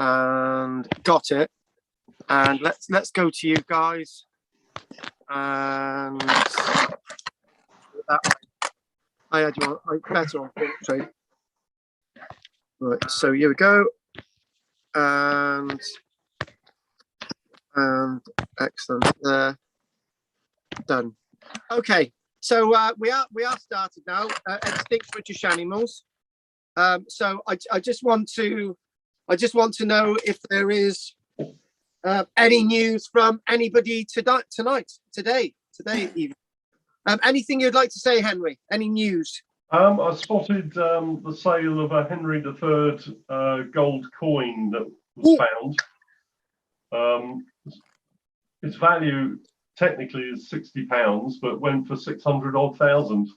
and got it. And let's go to you guys. And that way. I had you on better on portrait. Right, so here we go. And excellent. There. Done. Okay, so we are started now. Extinct British animals. So I just want to know if there is any news from anybody today even. Anything you'd like to say, Henry? Any news? I spotted the sale of a Henry III gold coin that was found. Its value technically is £60, but went for 600,000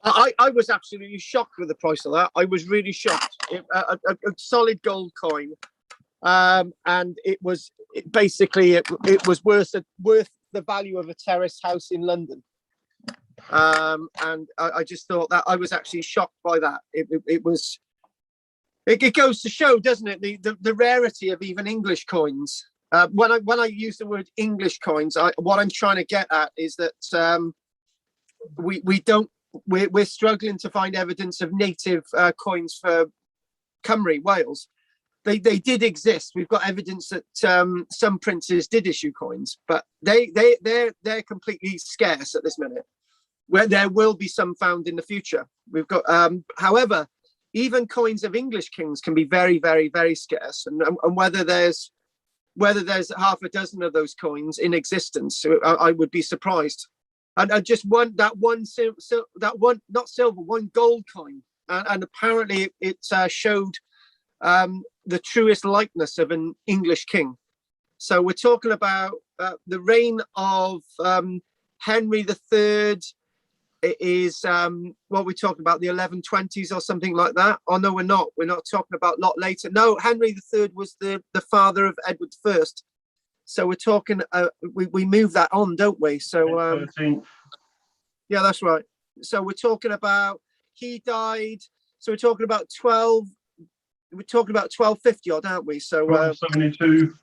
odd. I was absolutely shocked with the price of that. I was really shocked. A solid gold coin, and it was worth the value of a terrace house in London. And I just thought that I was actually shocked by that. It goes to show, doesn't it, the rarity of even English coins. When I use the word English coins, what I'm trying to get at is that we're struggling to find evidence of native coins for Cymru, Wales. They did exist. We've got evidence that some princes did issue coins, but they're completely scarce at this minute. Where there will be some found in the future. We've got, however, even coins of English kings can be very, very, very scarce, and whether there's half a dozen of those coins in existence, I would be surprised. And I just want one gold coin, and apparently it showed the truest likeness of an English king. So we're talking about the reign of Henry III. It is what we're talking about, the 1120s or something like that. Oh no, we're not talking about a lot later. No, Henry III was the father of Edward I. So we're talking we move that on, don't we? So yeah, that's right. So we're talking about, he died, so we're talking about 1250 odd, aren't we? So 1272.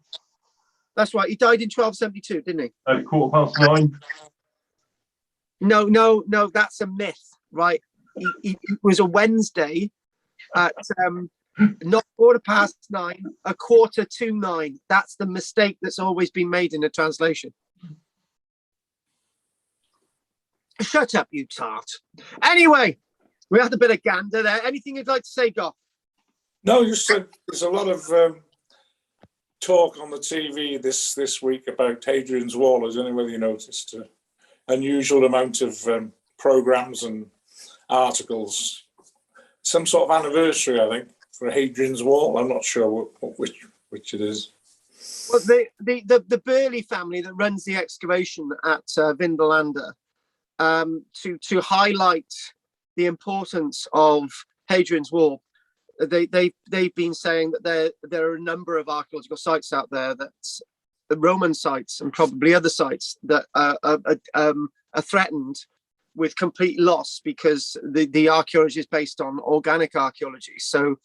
That's right, he died in 1272, didn't he? At 9:15. No, that's a myth, right? It was a Wednesday at not 9:15, 9:45. That's the mistake that's always been made in the translation. Shut up, you tart. Anyway, we had a bit of gander there. Anything you'd like to say, Goff? No, you said there's a lot of talk on the TV this week about Hadrian's Wall. Has anybody noticed? Unusual amount of programs and articles. Some sort of anniversary, I think, for Hadrian's Wall. I'm not sure which it is. Well, the Burley family that runs the excavation at Vindolanda, to highlight the importance of Hadrian's Wall, they've been saying that there are a number of archaeological sites out there that's Roman sites and probably other sites that are threatened with complete loss because the archaeology is based on organic archaeology. So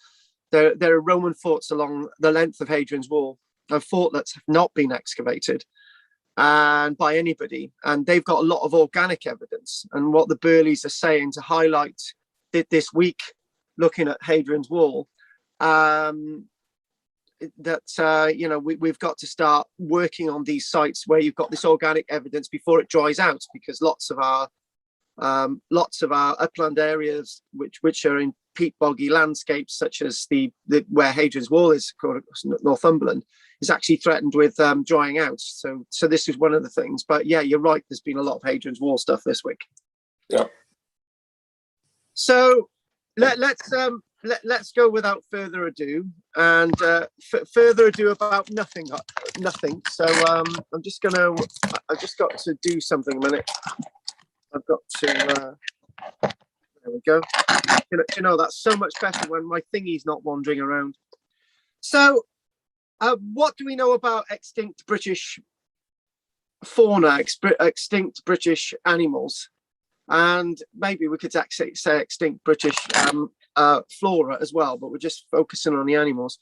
there are Roman forts along the length of Hadrian's Wall, a fort that's not been excavated and by anybody, and they've got a lot of organic evidence. And what the Burleys are saying to highlight this week, looking at Hadrian's Wall, that we've got to start working on these sites where you've got this organic evidence before it dries out, because lots of our upland areas which are in peat boggy landscapes, such as where Hadrian's Wall is, called Northumberland, is actually threatened with drying out. So this is one of the things. But yeah, you're right, there's been a lot of Hadrian's Wall stuff this week. Yeah. So let's go without further ado, and further ado about nothing. So I've just got to do something a minute. I've got to there we go. You know, that's so much better when my thingy's not wandering around. So what do we know about extinct British fauna, extinct British animals? And maybe we could actually say extinct British flora as well, but we're just focusing on the animals.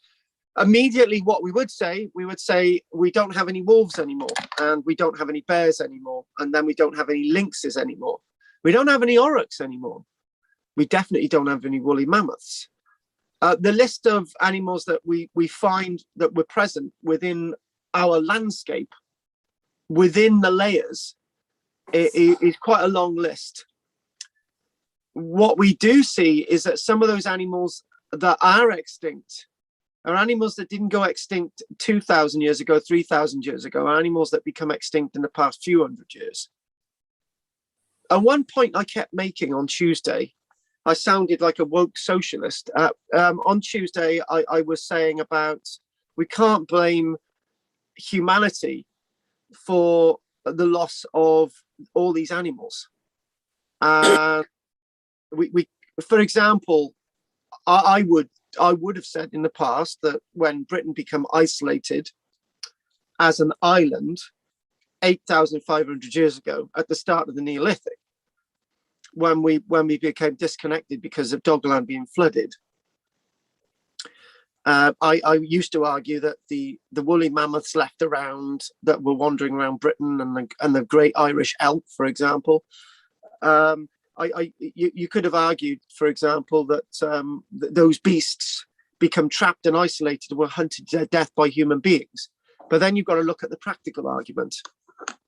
immediately what we would say we don't have any wolves anymore, and we don't have any bears anymore, and then we don't have any lynxes anymore. We don't have any oryx anymore. We definitely don't have any woolly mammoths. The list of animals that we find that were present within our landscape, within the layers, is quite a long list. What we do see is that some of those animals that are extinct are animals that didn't go extinct 2,000 years ago, 3,000 years ago, are animals that become extinct in the past few hundred years. And one point I kept making on Tuesday, I sounded like a woke socialist. On Tuesday, I was saying about we can't blame humanity for the loss of all these animals. We for example, I would have said in the past that when Britain became isolated as an island 8,500 years ago, at the start of the Neolithic, when we became disconnected because of Dogland being flooded, I used to argue that the woolly mammoths left around that were wandering around Britain, and the great Irish elk, for example. You could have argued, for example, that those beasts become trapped and isolated and were hunted to death by human beings. But then you've got to look at the practical argument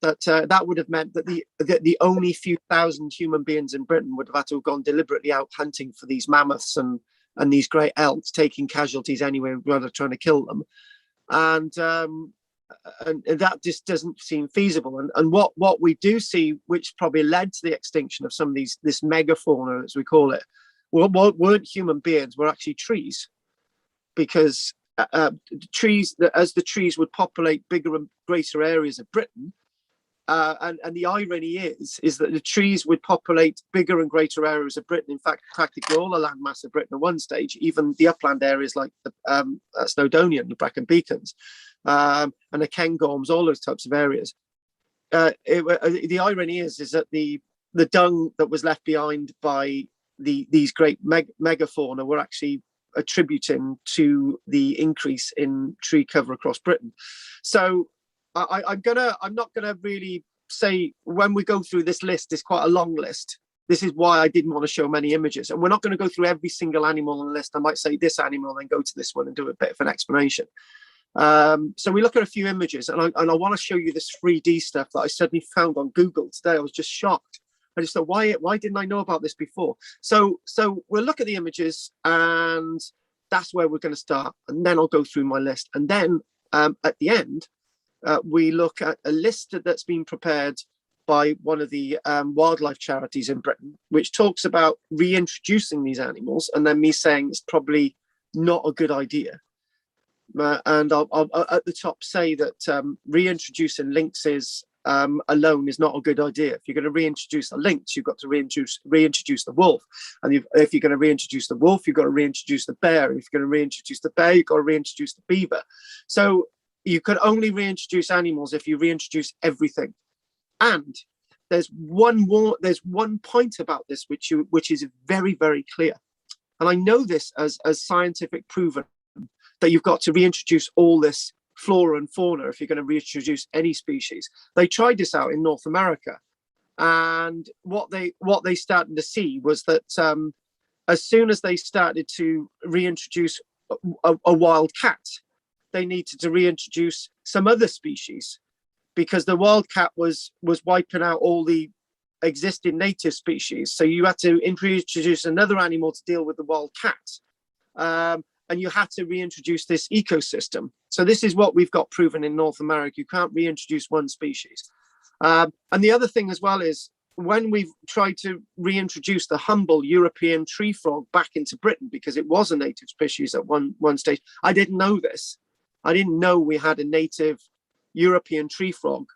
that that would have meant that the only few thousand human beings in Britain would have had to have gone deliberately out hunting for these mammoths and these great elks, taking casualties anyway rather trying to kill them. And that just doesn't seem feasible. And what we do see, which probably led to the extinction of some of this megafauna, as we call it, weren't human beings, were actually trees. Because trees, as the trees would populate bigger and greater areas of Britain, and the irony is that the trees would populate bigger and greater areas of Britain. In fact, practically all the landmass of Britain at one stage, even the upland areas like the Snowdonian, the Brecon Beacons, and the Cairngorms, all those types of areas. The irony is that the dung that was left behind by these great megafauna were actually attributing to the increase in tree cover across Britain. So I'm not gonna really say, when we go through this list, it's quite a long list. This is why I didn't want to show many images, and we're not going to go through every single animal on the list. I might say this animal, then go to this one and do a bit of an explanation. So we look at a few images, and I want to show you this 3D stuff that I suddenly found on Google today. I was just shocked. I just thought, why didn't I know about this before? So we'll look at the images, and that's where we're going to start. And then I'll go through my list. And then at the end, we look at a list that's been prepared by one of the wildlife charities in Britain, which talks about reintroducing these animals, and then me saying it's probably not a good idea. And I'll at the top say that reintroducing lynxes alone is not a good idea. If you're going to reintroduce a lynx, you've got to reintroduce the wolf, and if you're going to reintroduce the wolf, you've got to reintroduce the bear, and if you're going to reintroduce the bear, you've got to reintroduce the beaver. So you can only reintroduce animals if you reintroduce everything. And there's one point about this which is very, very clear, and I know this as scientific proven, that you've got to reintroduce all this flora and fauna if you're going to reintroduce any species. They tried this out in North America, and what they started to see was that as soon as they started to reintroduce a wild cat, they needed to reintroduce some other species, because the wild cat was wiping out all the existing native species. So you had to introduce another animal to deal with the wild cat. And you had to reintroduce this ecosystem. So this is what we've got proven in North America. You can't reintroduce one species. And the other thing as well is, when we've tried to reintroduce the humble European tree frog back into Britain, because it was a native species at one stage. I didn't know this. I didn't know we had a native European tree frog.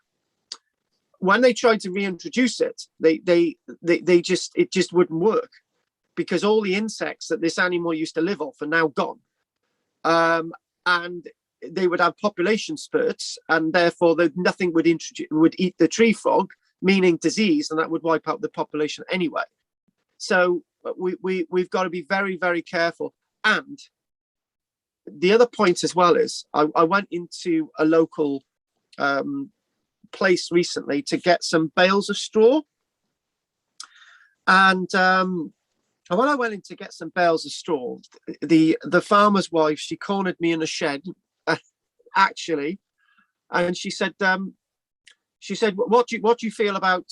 When they tried to reintroduce it, it just wouldn't work, because all the insects that this animal used to live off are now gone. And they would have population spurts, and therefore nothing would eat the tree frog, meaning disease, and that would wipe out the population anyway. So we've got to be very, very careful. And the other point as well is I went into a local place recently to get some bales of straw. And when I went in to get some bales of straw, the farmer's wife, she cornered me in a shed, actually, and she said, what do you feel about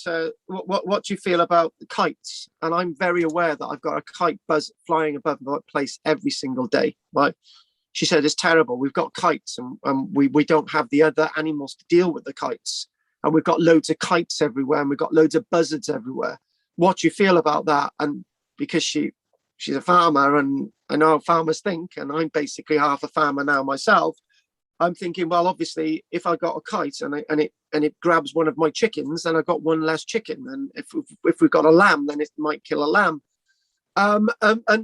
what do you feel about kites? And I'm very aware that I've got a kite buzz flying above my place every single day, right? She said, it's terrible. We've got kites, and we don't have the other animals to deal with the kites, and we've got loads of kites everywhere, and we've got loads of buzzards everywhere. What do you feel about that? And because she's a farmer, and I know how farmers think, and I'm basically half a farmer now myself, I'm thinking, well, obviously, if I got a kite and it grabs one of my chickens, then I've got one less chicken. And if we've got a lamb, then it might kill a lamb. And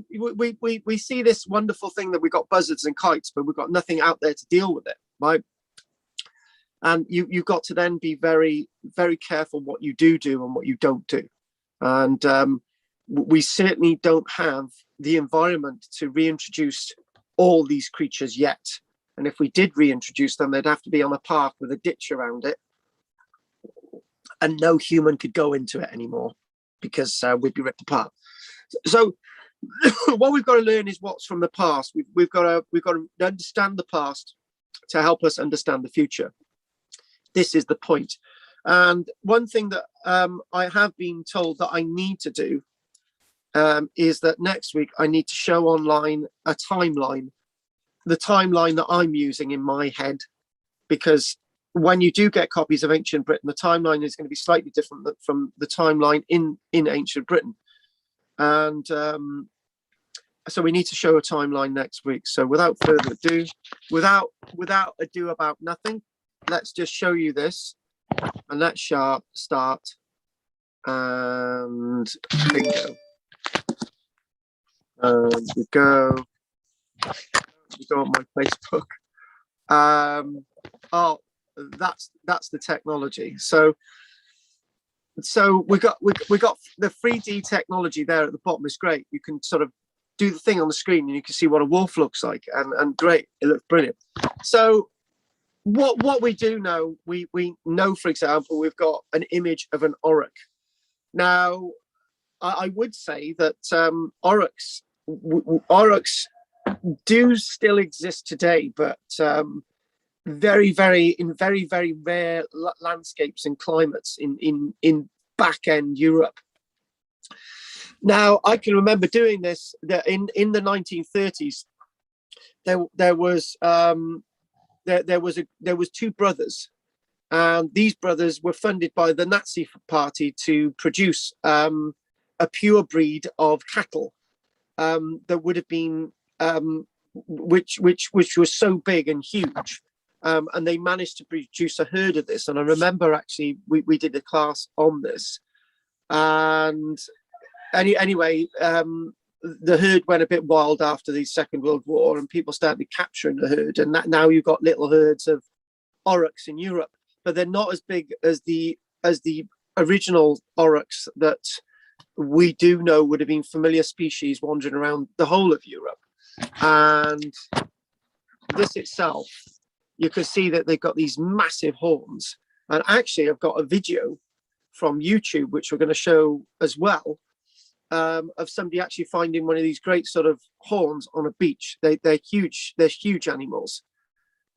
we see this wonderful thing that we've got buzzards and kites, but we've got nothing out there to deal with it, right? And you've got to then be very, very careful what you do and what you don't do. And we certainly don't have the environment to reintroduce all these creatures yet. And if we did reintroduce them, they'd have to be on a park with a ditch around it. And no human could go into it anymore because we'd be ripped apart. So what we've got to learn is what's from the past. We've got to understand the past to help us understand the future. This is the point. And one thing that I have been told that I need to do is that next week I need to show online a timeline, the timeline that I'm using in my head, because when you do get copies of Ancient Britain, the timeline is going to be slightly different from the timeline in Ancient Britain. And so we need to show a timeline next week. So without further ado, without ado about nothing, let's just show you this. And let's start. And bingo. We go on my Facebook. Oh, that's the technology. So we got the 3D technology there at the bottom. Is great. You can sort of do the thing on the screen and you can see what a wolf looks like, and great, it looks brilliant. So what we do know, we know, for example, we've got an image of an Oryx. Now I would say that Oryx do still exist today, but very, very rare landscapes and climates in back end Europe. Now I can remember doing this in the 1930s. There was two brothers, and these brothers were funded by the Nazi Party to produce a pure breed of cattle that would have been which was so big and huge, and they managed to produce a herd of this. And I remember actually we did a class on this, and anyway, the herd went a bit wild after the Second World War, and people started capturing the herd, and now you've got little herds of Oryx in Europe, but they're not as big as the original Oryx that we do know would have been familiar species wandering around the whole of Europe. And this itself, you can see that they've got these massive horns. And actually, I've got a video from YouTube, which we're going to show as well, of somebody actually finding one of these great sort of horns on a beach. They're huge. They're huge animals,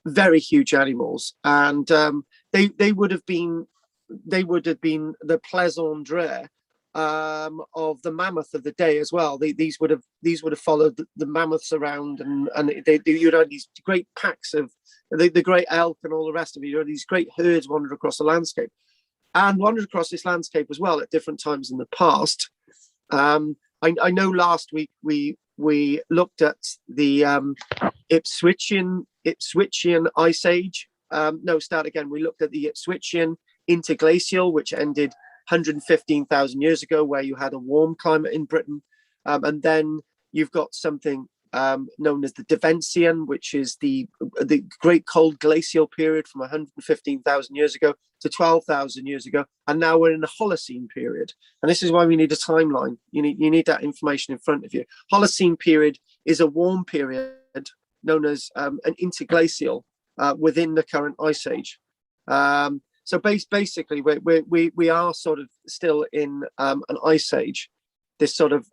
very huge animals, and they would have been the plaisandre of the mammoth of the day as well. These would have followed the mammoths around, and you'd have these great packs of the great elk and all the rest of it. You know, these great herds wandered across the landscape, and wandered across this landscape as well at different times in the past. I know last week we looked at the Ipswichian Ice Age. We looked at the Ipswichian interglacial, which ended 115,000 years ago, where you had a warm climate in Britain, and then you've got something known as the Devonian, which is the great cold glacial period from 115,000 years ago to 12,000 years ago, and now we're in the Holocene period. And this is why we need a timeline. You need that information in front of you. Holocene period is a warm period known as an interglacial within the current ice age. So basically, we are sort of still in an ice age, this sort of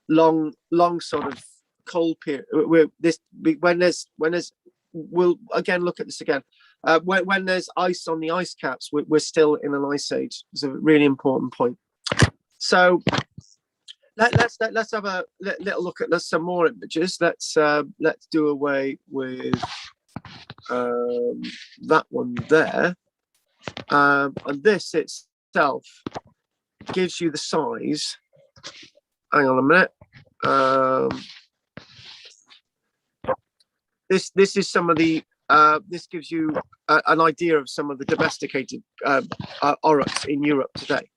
long sort of cold period. We'll again look at this again. When there's ice on the ice caps, we're still in an ice age. It's a really important point. So let's have a little look at some more images. Let's do away with that one there. And this itself gives you the size. Hang on a minute. This is some of the. This gives you an idea of some of the domesticated Oryx in Europe today.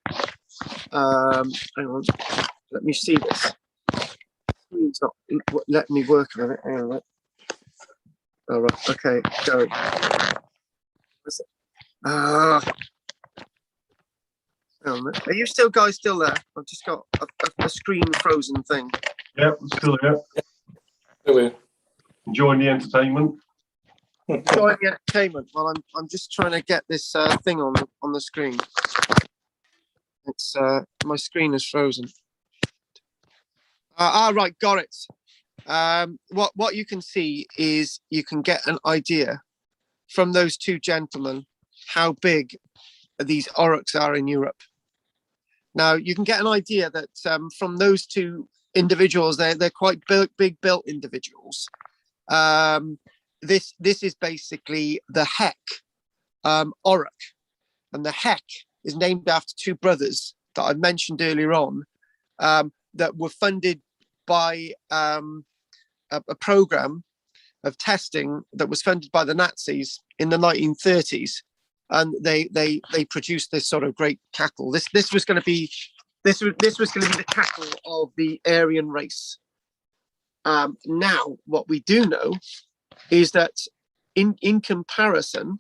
Hang on, let me see this. It's not letting me work on it. Hang on a minute. All right. Okay. Go. Are you guys still there? I've just got a screen frozen thing. Yep, still here. Still here. Enjoying the entertainment. Enjoying the entertainment. Well, I'm just trying to get this thing on the screen. It's my screen is frozen. Right, got it. What you can see is you can get an idea from those two gentlemen how big these Oryx are in Europe. Now you can get an idea that from those two individuals, they're quite big built individuals. This is basically the Heck Oryx, and the Heck is named after two brothers that I mentioned earlier on, that were funded by a program of testing that was funded by the Nazis in the 1930s, and they produced this sort of great cattle. This was going to be the cattle of the Aryan race. Now, what we do know is that in comparison,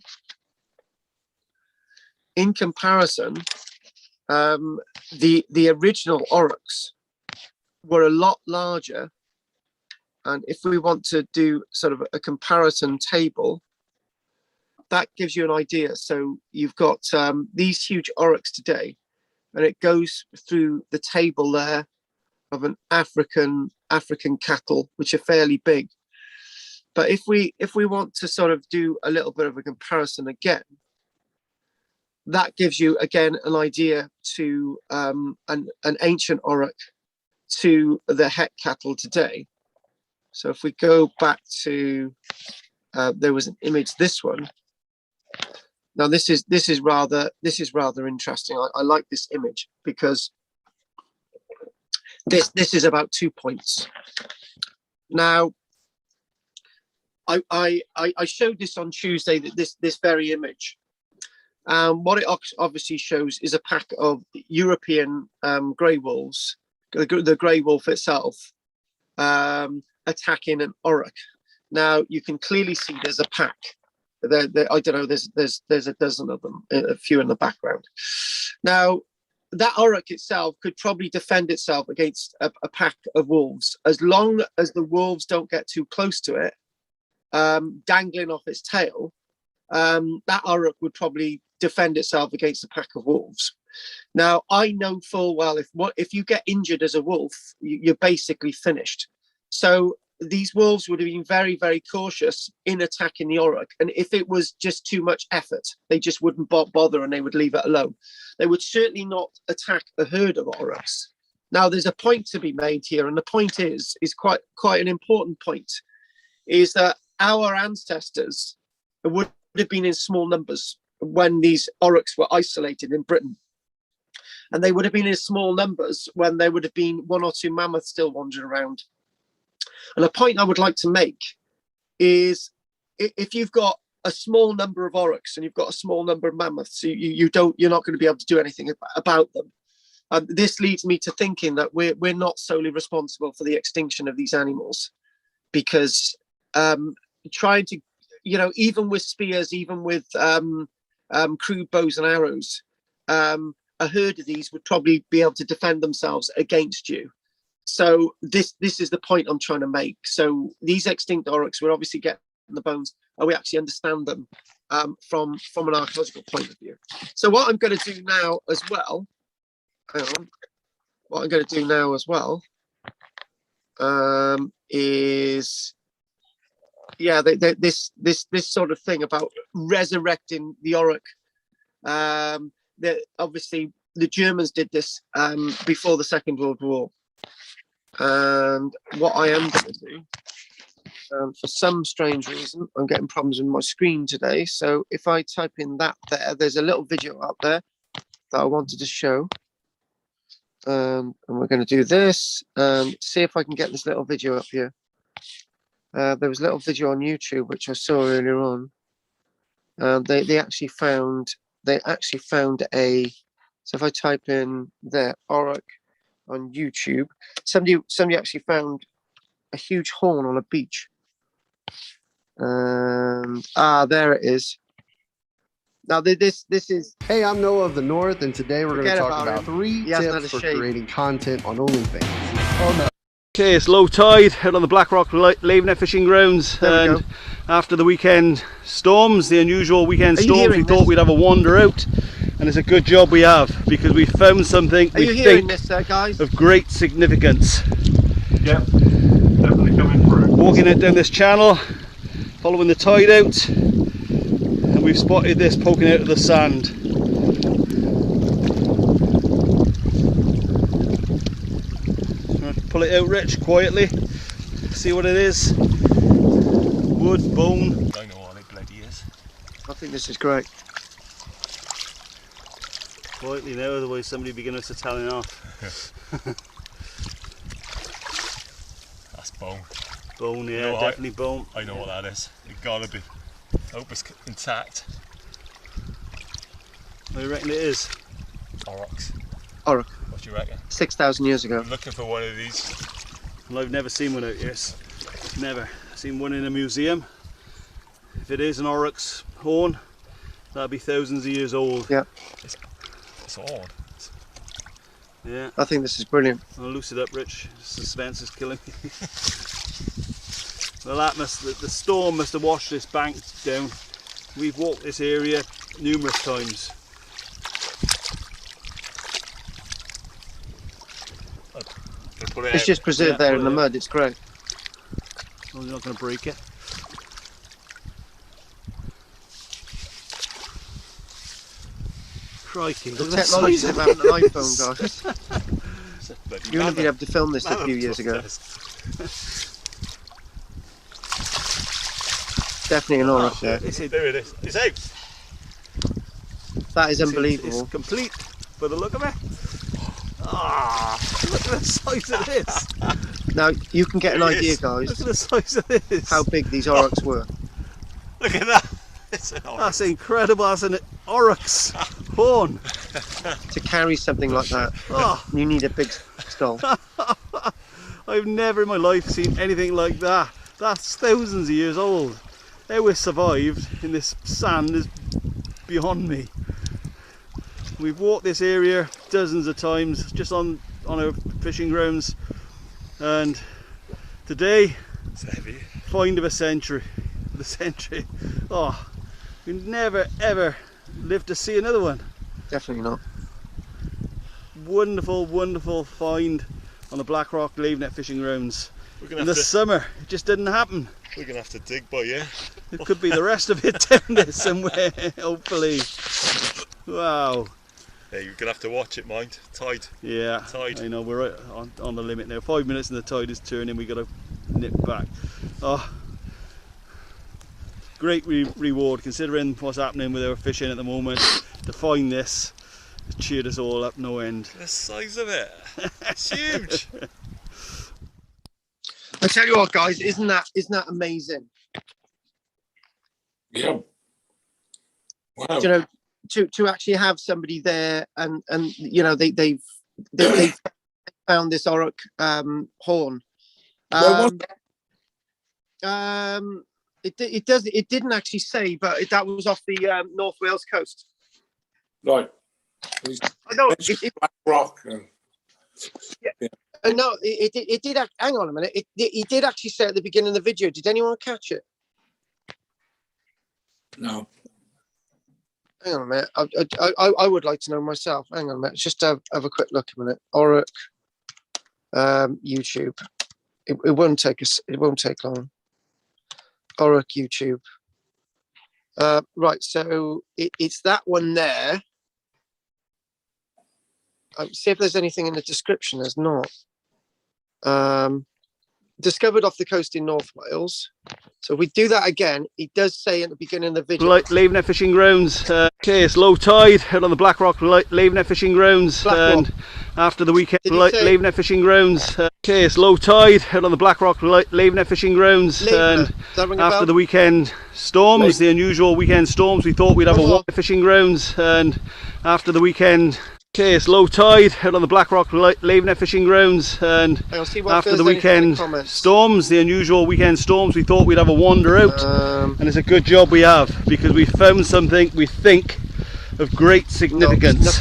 the original Oryx were a lot larger. And if we want to do sort of a comparison table, that gives you an idea. So you've got these huge Oryx today, and it goes through the table there of an African cattle, which are fairly big. But if we want to sort of do a little bit of a comparison again, that gives you again an idea to an ancient Oryx to the Heck cattle today. So if we go back to there was an image, this one. Now this is rather interesting. I like this image because this is about 2 points. Now I showed this on Tuesday, that this very image. What it obviously shows is a pack of European grey wolves, the grey wolf itself, attacking an Oryx. Now you can clearly see there's a pack. I don't know. There's a dozen of them, a few in the background. Now that Oryx itself could probably defend itself against a pack of wolves, as long as the wolves don't get too close to it, dangling off its tail. That Oryx would probably defend itself against a pack of wolves. Now I know full well if you get injured as a wolf, you're basically finished. So these wolves would have been very, very cautious in attacking the Oryx. And if it was just too much effort, they just wouldn't bother and they would leave it alone. They would certainly not attack a herd of Oryx. Now, there's a point to be made here, and the point is quite an important point, is that our ancestors would have been in small numbers when these Oryx were isolated in Britain. And they would have been in small numbers when there would have been one or two mammoths still wandering around. And a point I would like to make is, if you've got a small number of Oryx and you've got a small number of mammoths, you're not going to be able to do anything about them. This leads me to thinking that we're not solely responsible for the extinction of these animals, because trying to, even with spears, even with crude bows and arrows, a herd of these would probably be able to defend themselves against you. So this is the point I'm trying to make. So these extinct oryx, we're obviously getting the bones, and we actually understand them from an archaeological point of view. So what I'm going to do now as well, is, yeah, this sort of thing about resurrecting the Oryx. Obviously the Germans did this before the Second World War, and what I am going to do, for some strange reason, I'm getting problems with my screen today. So if I type in that there's a little video up there that I wanted to show. And we're going to do this and see if I can get this little video up here. There was a little video on YouTube which I saw earlier on. They actually found a. So if I type in there Oryx on YouTube, somebody actually found a huge horn on a beach. And there it is. Now this is. Hey, I'm Noah of the North, and today we're going to talk about 3 tips tips for creating content on OnlyFans. Oh no. Okay, it's low tide out on the Blackrock Lavenet fishing grounds, and after the weekend storms, the unusual weekend storms, we thought we'd have a wander out, and it's a good job we have, because we found something we think guys? of great significance. Yep, definitely coming through. Walking it down this channel, following the tide out, and we've spotted this poking out of the sand. Pull it out, Rich, quietly. See what it is. Wood, bone. I know what it bloody is. I think this is great. Quietly now, otherwise somebody will be getting us to telling off. That's bone. Bone, yeah, You know definitely bone. I know what that is. It gotta be. I hope it's intact. What do you reckon it is? Oryx. Oryx. What do you reckon? 6,000 years ago. I'm looking for one of these. Well, I've never seen one out here. Never. I've seen one in a museum. If it is an Oryx horn, that'll be thousands of years old. Yeah. It's odd. Yeah. I think this is brilliant. I'll loose it up, Rich. Suspense is killing me. Well, the storm must have washed this bank down. We've walked this area numerous times. It's just preserved there in the mud. It's great. Well, you're not going to break it. Crikey, The technology of having an iPhone, guys. You wouldn't be able to film this a few years ago. Definitely an Oryx there. There it is. It's out. That is unbelievable. It's complete for the look of it. Ah, look at the size of this. Now you can get an idea, guys, Look at the size of this. how big these Oryx were. Look at that. It's an Oryx. That's incredible. That's an Oryx horn. To carry something like that, Oh, you need a big skull. I've never in my life seen anything like that. That's thousands of years old. How we survived in this sand is beyond me. We've walked this area dozens of times just on our fishing grounds, and today, It's heavy. find of a century. The century. Oh, we never ever live to see another one. Definitely not. Wonderful, wonderful find on the Blackrock Lavenet fishing grounds. We're In gonna the have to. summer, it just didn't happen. We're gonna have to dig by you. It could be the rest of it down there somewhere, hopefully. Wow. Hey, you're gonna have to watch it, mind. Tide. Yeah, Tide. I know, we're right on the limit now. 5 minutes and the tide is turning, we got to nip back. Oh, great reward considering what's happening with our fishing at the moment. To find this, it cheered us all up no end. The size of it. It's huge. I tell you what, guys, isn't that amazing? Yeah. Wow. You know, to actually have somebody there, and you know they've found this Oryx horn. It didn't actually say, but that was off the North Wales coast. Right. I know. Black rock. No, it did. Hang on a minute. He did actually say at the beginning of the video. Did anyone catch it? No. Hang on a minute. I would like to know myself. Hang on a minute. Just have a quick look a minute. Oryx, YouTube. It won't take us. It won't take long. Oryx YouTube. Right. So it's that one there. See if there's anything in the description. There's not. Discovered off the coast in North Wales. So if we do that again, it does say at the beginning of the video. Leaving net fishing grounds. Okay, it's low tide out on the Blackrock leaving net fishing grounds. And after the weekend, leaving net fishing grounds. Okay, it's low tide out on the Blackrock leaving net fishing grounds. And after the weekend storms, the unusual weekend storms, we thought we'd have a water fishing grounds. And after the weekend. Okay, it's low tide out on the Blackrock leaving net fishing grounds, and after the weekend storms, the unusual weekend storms, we thought we'd have a wander out, and it's a good job we have, because we found something we think of great significance.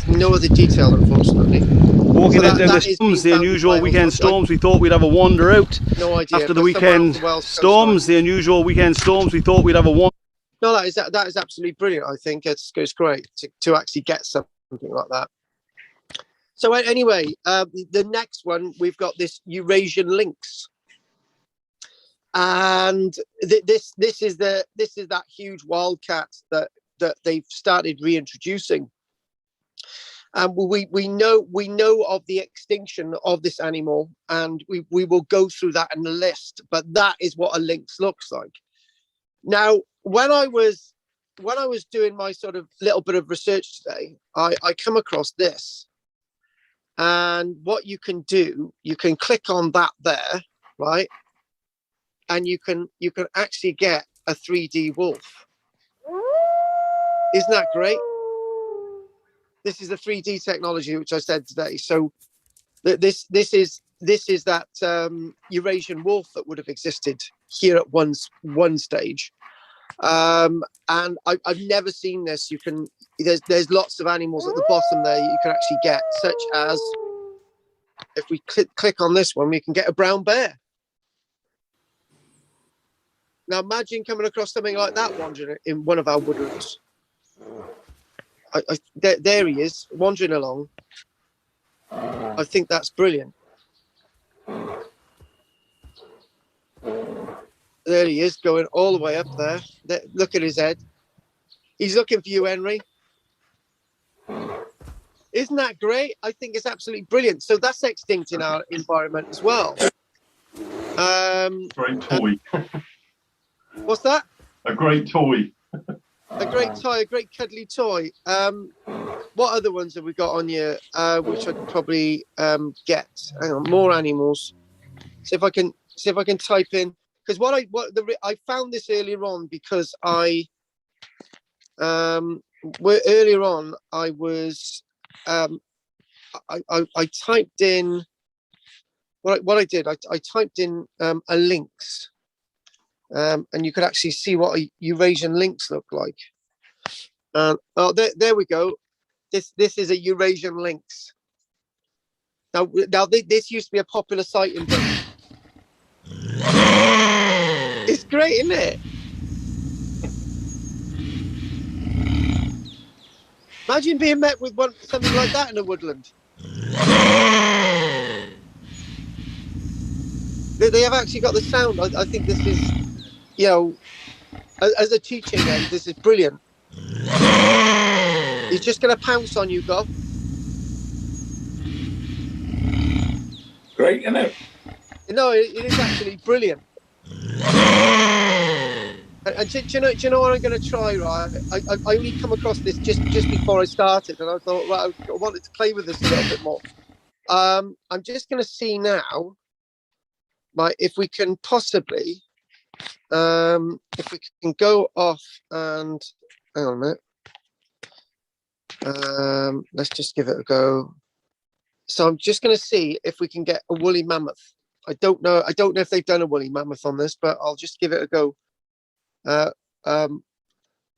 No other detail, unfortunately. Walking into the storms, the unusual weekend storms, we thought we'd have a wander out. No idea. After the weekend storms, the unusual weekend storms, we thought we'd have a wander. No, that is absolutely brilliant. I think it's great to actually get something like that. So anyway, the next one, we've got this Eurasian Lynx, and this is that huge wildcat that they've started reintroducing. And we know of the extinction of this animal, and we will go through that in the list. But that is what a lynx looks like. Now, when I was doing my sort of little bit of research today, I come across this, and what you can do, you can click on that there, right, and you can actually get a 3D wolf. Isn't that great? This is the 3D technology which I said today. So this is that Eurasian wolf that would have existed here at one stage. And I've never seen this. There's lots of animals at the bottom there you can actually get, such as, if we click on this one, we can get a brown bear. Now imagine coming across something like that wandering in one of our woodlands. There he is, wandering along. I think that's brilliant. There he is, going all the way up there. Look at his head. He's looking for you, Henry. Isn't that great? I think it's absolutely brilliant. So that's extinct in our environment as well. Great toy. What's that? A great toy. A great toy, a great cuddly toy. What other ones have we got on here, which I could probably get? Hang on, more animals. See if I can type in, because I found this earlier on, because I typed in what I did. I typed in a lynx. And you could actually see what a Eurasian lynx look like. Oh, there we go. This is a Eurasian lynx. Now this used to be a popular sight in Britain. It's great, isn't it? Imagine being met with something like that in a woodland. They have actually got the sound. I think this is, you know, as a teaching end, this is brilliant. He's just going to pounce on you, Gob. Great, isn't it? No, it is actually brilliant. And do you know what I'm going to try, right? I only come across this just before I started, and I thought, well, I wanted to play with this a little bit more. I'm just going to see now, right, if we can possibly, if we can go off and, hang on a minute. Let's just give it a go. So I'm just going to see if we can get a woolly mammoth. I don't know if they've done a woolly mammoth on this, but I'll just give it a go.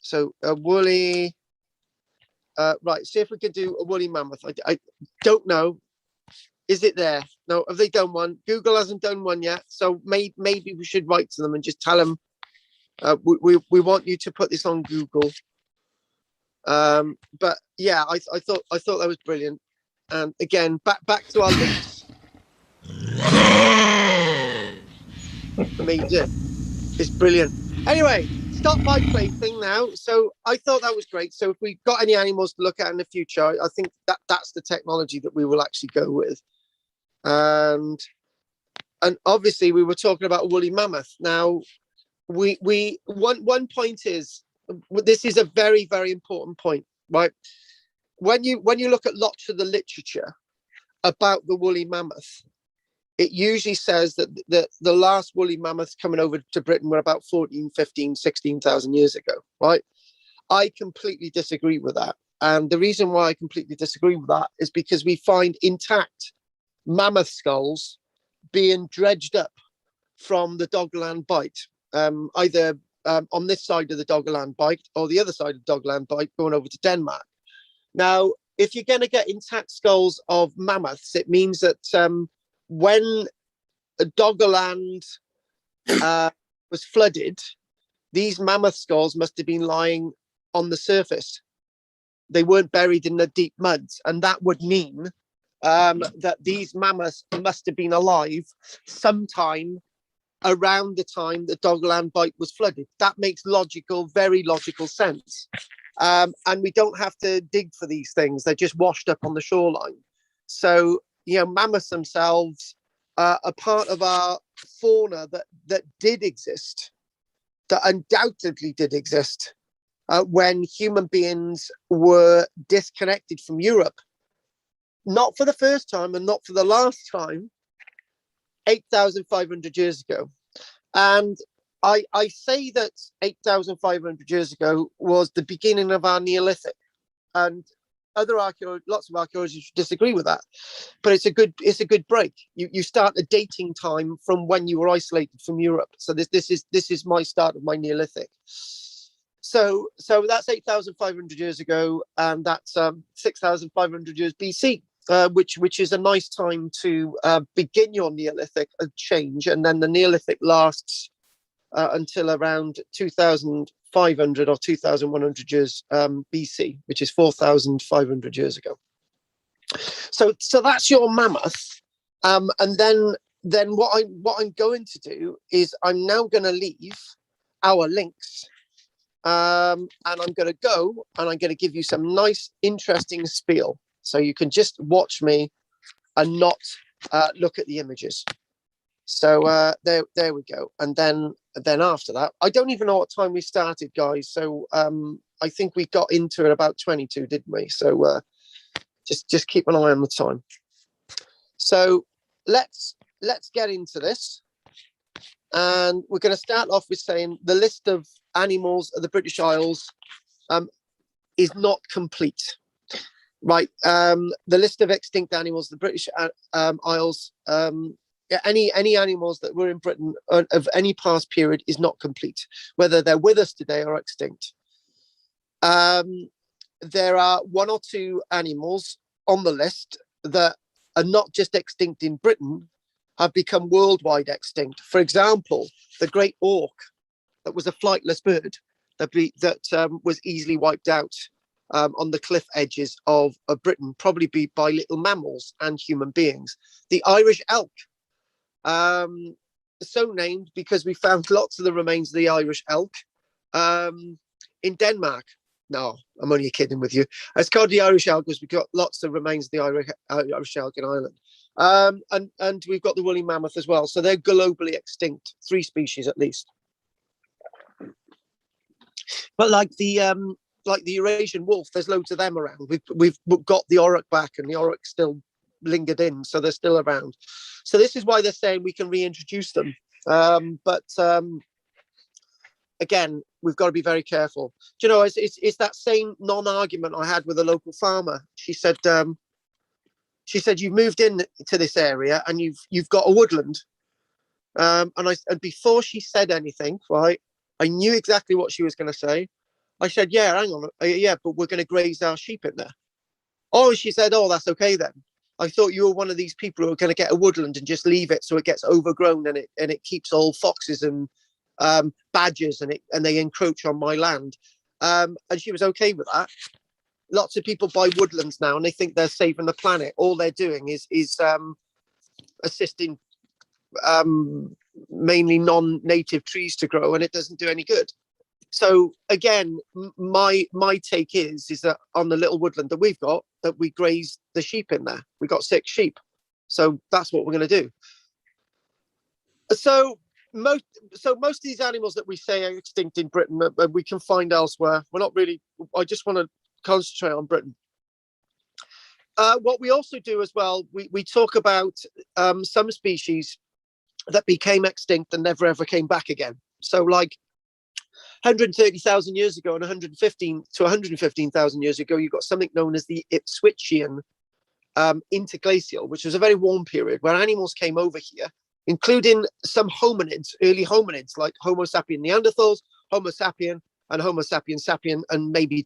So a woolly, right, see if we can do a woolly mammoth. I don't know. Is it there? No, have they done one? Google hasn't done one yet, so maybe we should write to them and just tell them we want you to put this on Google. But yeah, I thought that was brilliant. And again, back to our links. Amazing. It's brilliant. Anyway, stop my play thing now. So I thought that was great. So if we got any animals to look at in the future, I think that's the technology that we will actually go with. And obviously we were talking about woolly mammoth. Now one point is, this is a very, very important point, right? When you look at lots of the literature about the woolly mammoth, it usually says that the last woolly mammoths coming over to Britain were about 14, 15, 16,000 years ago, right? I completely disagree with that. And the reason why I completely disagree with that is because we find intact mammoth skulls being dredged up from the Doggerland Bight, either on this side of the Doggerland Bight or the other side of the Doggerland Bight going over to Denmark. Now, if you're going to get intact skulls of mammoths, it means that when Doggerland was flooded, these mammoth skulls must have been lying on the surface. They weren't buried in the deep muds, and that would mean that these mammoths must have been alive sometime around the time the Doggerland Bight was flooded. That makes very logical sense. And we don't have to dig for these things. They're just washed up on the shoreline. So, mammoths themselves are part of our fauna that did exist, that undoubtedly did exist when human beings were disconnected from Europe. Not for the first time and not for the last time, 8,500 years ago. And I say that 8,500 years ago was the beginning of our Neolithic, and lots of archaeologists disagree with that, but it's a good break. You start a dating time from when you were isolated from Europe. So this is my start of my Neolithic. So that's 8,500 years ago, and that's 6,500 years BC. Which is a nice time to begin your Neolithic change, and then the Neolithic lasts until around 2,500 or 2,100 years BC, which is 4,500 years ago. So that's your mammoth, and then what I'm going to do is I'm now going to leave our lynx, and I'm going to go and I'm going to give you some nice, interesting spiel. So you can just watch me and not look at the images. So there we go. And then after that, I don't even know what time we started, guys. So I think we got into it about 22, didn't we? So just keep an eye on the time. So let's get into this. And we're going to start off with saying the list of animals of the British Isles is not complete. Right, the list of extinct animals, the British Isles, any animals that were in Britain of any past period is not complete, whether they're with us today or extinct. There are one or two animals on the list that are not just extinct in Britain, have become worldwide extinct. For example, the great auk, that was a flightless bird that was easily wiped out on the cliff edges of Britain, probably by little mammals and human beings. The Irish elk, so named because we found lots of the remains of the Irish elk in Denmark. No, I'm only kidding with you. It's called the Irish elk because we've got lots of remains of the Irish elk in Ireland. And we've got the woolly mammoth as well. So they're globally extinct, 3 species at least. But like the Eurasian wolf, there's loads of them around. We've got the Oryx back, and the Oryx still lingered in, so they're still around. So this is why they're saying we can reintroduce them. But again, we've got to be very careful. Do you know, it's that same non-argument I had with a local farmer. She said you've moved in to this area and you've got a woodland. And before she said anything, right, I knew exactly what she was going to say. I said, yeah, hang on. Yeah, but we're going to graze our sheep in there. Oh, she said, oh, that's okay then. I thought you were one of these people who are going to get a woodland and just leave it so it gets overgrown and it keeps all foxes and badgers and they encroach on my land. And she was okay with that. Lots of people buy woodlands now and they think they're saving the planet. All they're doing is assisting mainly non-native trees to grow, and it doesn't do any good. So again, my take is that on the little woodland that we've got, that we graze the sheep in there. We got 6 sheep, so that's what we're going to do. So most of these animals that we say are extinct in Britain, we can find elsewhere. We're not really. I just want to concentrate on Britain. What we also do as well, we talk about some species that became extinct and never ever came back again. So like 130,000 years ago and 115 to 115,000 years ago, you've got something known as the Ipswichian interglacial, which was a very warm period where animals came over here, including some hominids, early hominids like Homo sapien Neanderthals, Homo sapien and Homo sapien sapien, and maybe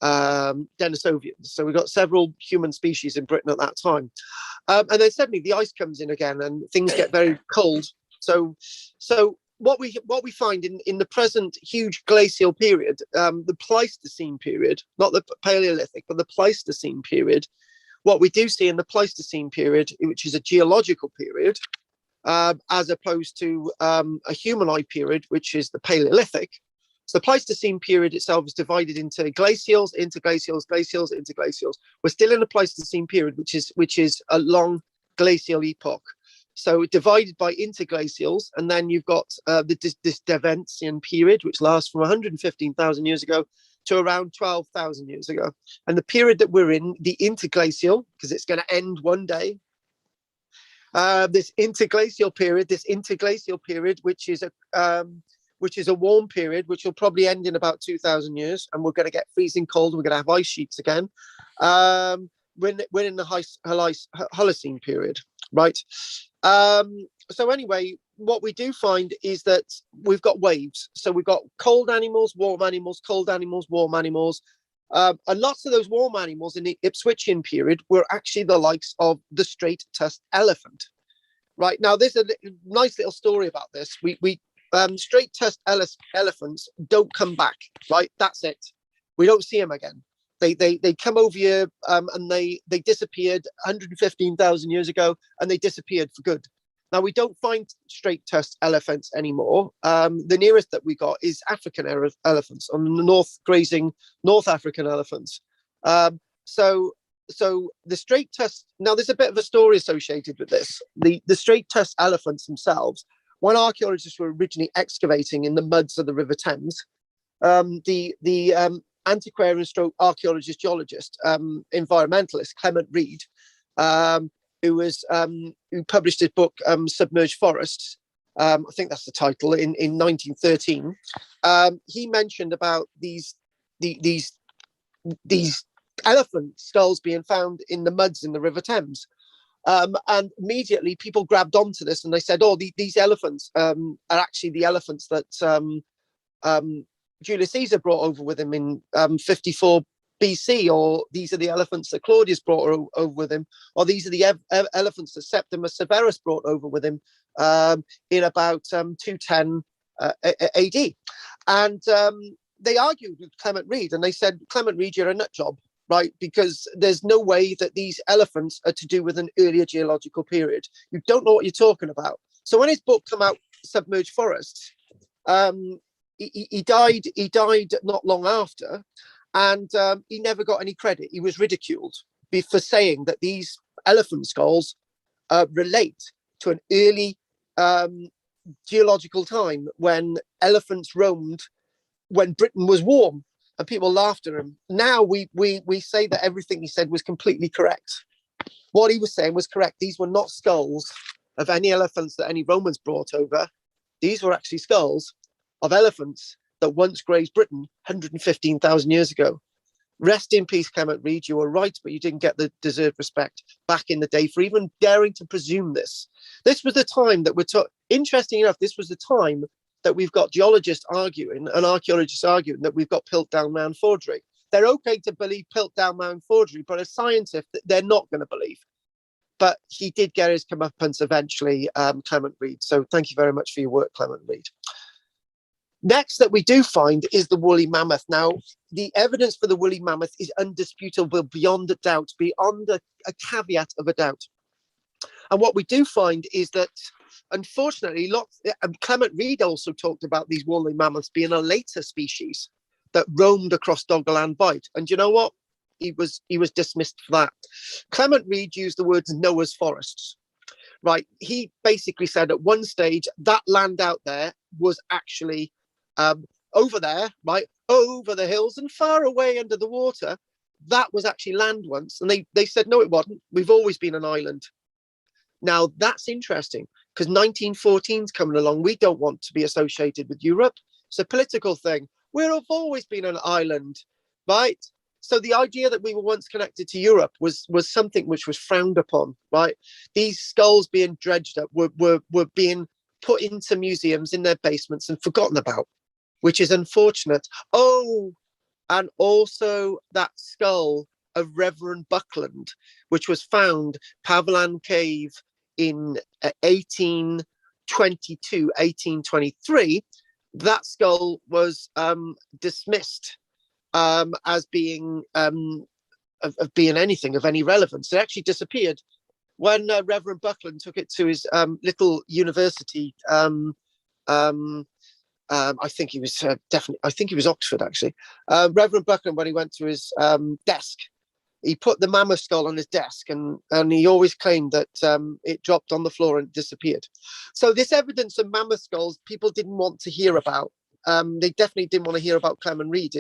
Denisovians. So we've got several human species in Britain at that time. And then suddenly the ice comes in again and things get very cold. So what we find in the present huge glacial period, the Pleistocene period, not the Paleolithic, but the Pleistocene period, what we do see in the Pleistocene period, which is a geological period, as opposed to a humanoid period, which is the Paleolithic. So the Pleistocene period itself is divided into glacials, interglacials, glacials, interglacials. We're still in the Pleistocene period, which is a long glacial epoch. So divided by interglacials, and then you've got this Devonian period, which lasts from 115,000 years ago to around 12,000 years ago. And the period that we're in, the interglacial, because it's going to end one day, this interglacial period, which is a warm period, which will probably end in about 2,000 years, and we're going to get freezing cold. We're going to have ice sheets again. We're in the Holocene period, right? So anyway, what we do find is that we've got waves. So we've got cold animals, warm animals, cold animals, warm animals. And lots of those warm animals in the Ipswichian period were actually the likes of the straight-tusked elephant. Right, now there's a nice little story about this. Straight-tusked elephants don't come back, right? That's it. We don't see them again. They come over here and they disappeared 115,000 years ago, and they disappeared for good. Now we don't find straight-tusked elephants anymore. The nearest that we got is African elephants on the north, grazing North African elephants. So the straight-tusked, now there's a bit of a story associated with this. The straight-tusked elephants themselves, when archaeologists were originally excavating in the muds of the River Thames, the antiquarian stroke archaeologist, geologist, environmentalist Clement Reid, who published his book Submerged Forests, I think that's the title, in 1913. He mentioned about these elephant skulls being found in the muds in the River Thames. And immediately people grabbed onto this and they said, oh, these elephants are actually the elephants that Julius Caesar brought over with him in 54 BC, or these are the elephants that Claudius brought over with him, or these are the elephants that Septimus Severus brought over with him in about 210 AD. And they argued with Clement Reid, and they said, Clement Reid, you're a nut job, right? Because there's no way that these elephants are to do with an earlier geological period. You don't know what you're talking about. So when his book came out, Submerged Forests, he died not long after, and he never got any credit. He was ridiculed for saying that these elephant skulls relate to an early geological time when elephants roamed, when Britain was warm, and people laughed at him. Now we say that everything he said was completely correct. What he was saying was correct. These were not skulls of any elephants that any Romans brought over. These were actually skulls of elephants that once grazed Britain 115,000 years ago. Rest in peace, Clement Reid. You were right, but you didn't get the deserved respect back in the day for even daring to presume this. This was the time that interesting enough, this was the time that we've got geologists arguing and archaeologists arguing that we've got Piltdown Man forgery. they're okay to believe Piltdown forgery, but a scientist, they're not going to believe. But he did get his comeuppance eventually, Clement Reid. So thank you very much for your work, Clement Reid. Next that we do find is the woolly mammoth. Now, the evidence for the woolly mammoth is undisputable beyond a doubt, beyond a caveat of a doubt. And what we do find is that, unfortunately, Clement Reid also talked about these woolly mammoths being a later species that roamed across Doggerland Bight. And you know what? He was dismissed for that. Clement Reid used the words Noah's forests. Right. He basically said at one stage that land out there was actually over there, right, over the hills and far away under the water. That was actually land once. And they said, no, it wasn't. We've always been an island. Now, that's interesting because 1914's coming along. We don't want to be associated with Europe. It's a political thing. We've always been an island, right? So the idea that we were once connected to Europe was something which was frowned upon, right? These skulls being dredged up were being put into museums in their basements and forgotten about, which is unfortunate. Oh, and also that skull of Reverend Buckland, which was found Pavilan Cave in 1822, 1823. That skull was dismissed as being of being anything of any relevance. It actually disappeared when Reverend Buckland took it to his little university. I think he was I think he was Oxford actually. Reverend Buckland, when he went to his desk, he put the mammoth skull on his desk, and he always claimed that it dropped on the floor and disappeared. So this evidence of mammoth skulls, people didn't want to hear about. They definitely didn't want to hear about Clement Reid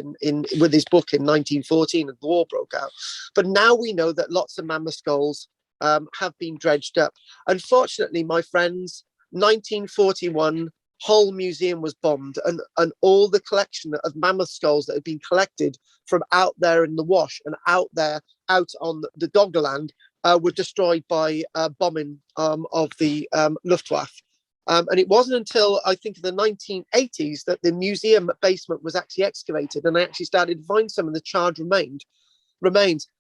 with his book in 1914 and the war broke out. But now we know that lots of mammoth skulls have been dredged up. Unfortunately, my friends, 1941, Hull Museum was bombed, and all the collection of mammoth skulls that had been collected from out there in the Wash and out on the Doggerland were destroyed by bombing of the Luftwaffe. And it wasn't until, I think, the 1980s that the museum basement was actually excavated, and they actually started to find some of the charred remains.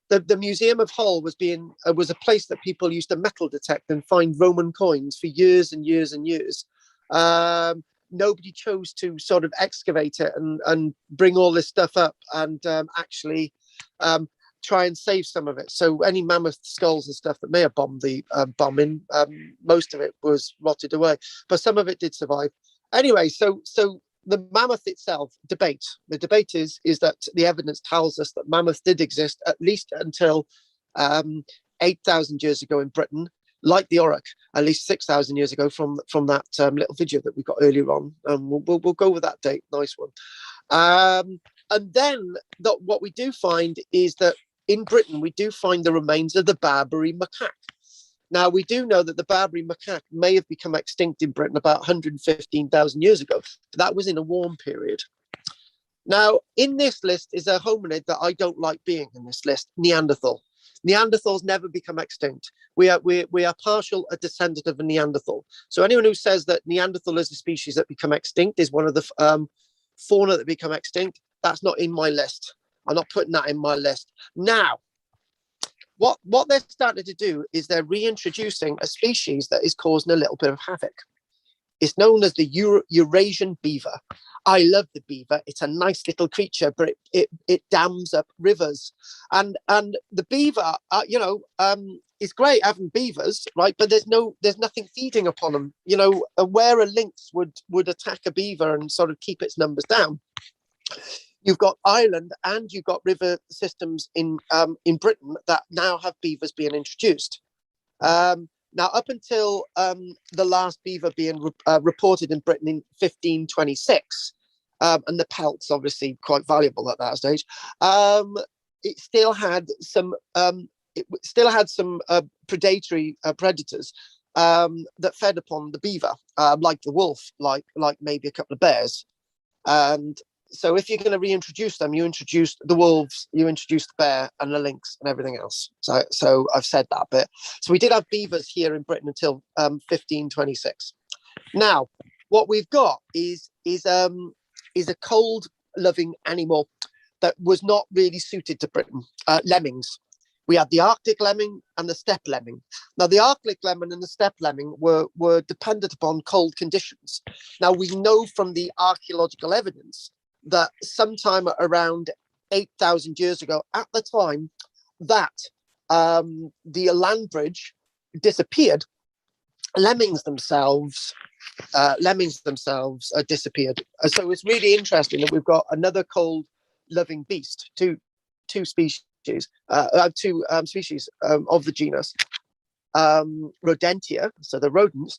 The Museum of Hull was a place that people used to metal detect and find Roman coins for years and years and years. Nobody chose to sort of excavate it and bring all this stuff up and actually try and save some of it. So any mammoth skulls and stuff that may have bombed the bombing, most of it was rotted away, but some of it did survive. Anyway, so the mammoth itself, the debate is that the evidence tells us that mammoth did exist at least until 8,000 years ago in Britain, like the Oryx, at least 6,000 years ago from that little video that we got earlier on. We'll go with that date. Nice one. And then what we do find is that in Britain, we do find the remains of the Barbary macaque. Now, we do know that the Barbary macaque may have become extinct in Britain about 115,000 years ago, but that was in a warm period. Now, in this list is a hominid that I don't like being in this list, Neanderthal. Neanderthals never become extinct. We are partial a descendant of a Neanderthal. So anyone who says that Neanderthal is a species that become extinct, is one of the fauna that become extinct, that's not in my list. I'm not putting that in my list. Now, what they're starting to do is they're reintroducing a species that is causing a little bit of havoc. It's known as the Eurasian beaver. I love the beaver. It's a nice little creature, but it dams up rivers. And the beaver, is great having beavers, right? But there's nothing feeding upon them. Where a lynx would attack a beaver and sort of keep its numbers down. You've got Ireland and you've got river systems in Britain that now have beavers being introduced. Now, up until the last beaver being reported in Britain in 1526, and the pelt's obviously quite valuable at that stage, it still had some predatory predators that fed upon the beaver, like the wolf, like maybe a couple of bears. And so if you're going to reintroduce them, you introduce the wolves, you introduce the bear and the lynx and everything else. So I've said that bit. So we did have beavers here in Britain until 1526. Now, what we've got is a cold-loving animal that was not really suited to Britain, lemmings. We had the Arctic lemming and the steppe lemming. Now, the Arctic lemming and the steppe lemming were dependent upon cold conditions. Now, we know from the archaeological evidence that sometime around 8,000 years ago, at the time that the land bridge disappeared, lemmings themselves disappeared. So it's really interesting that we've got another cold-loving beast, two species of the genus Rodentia, so the rodents.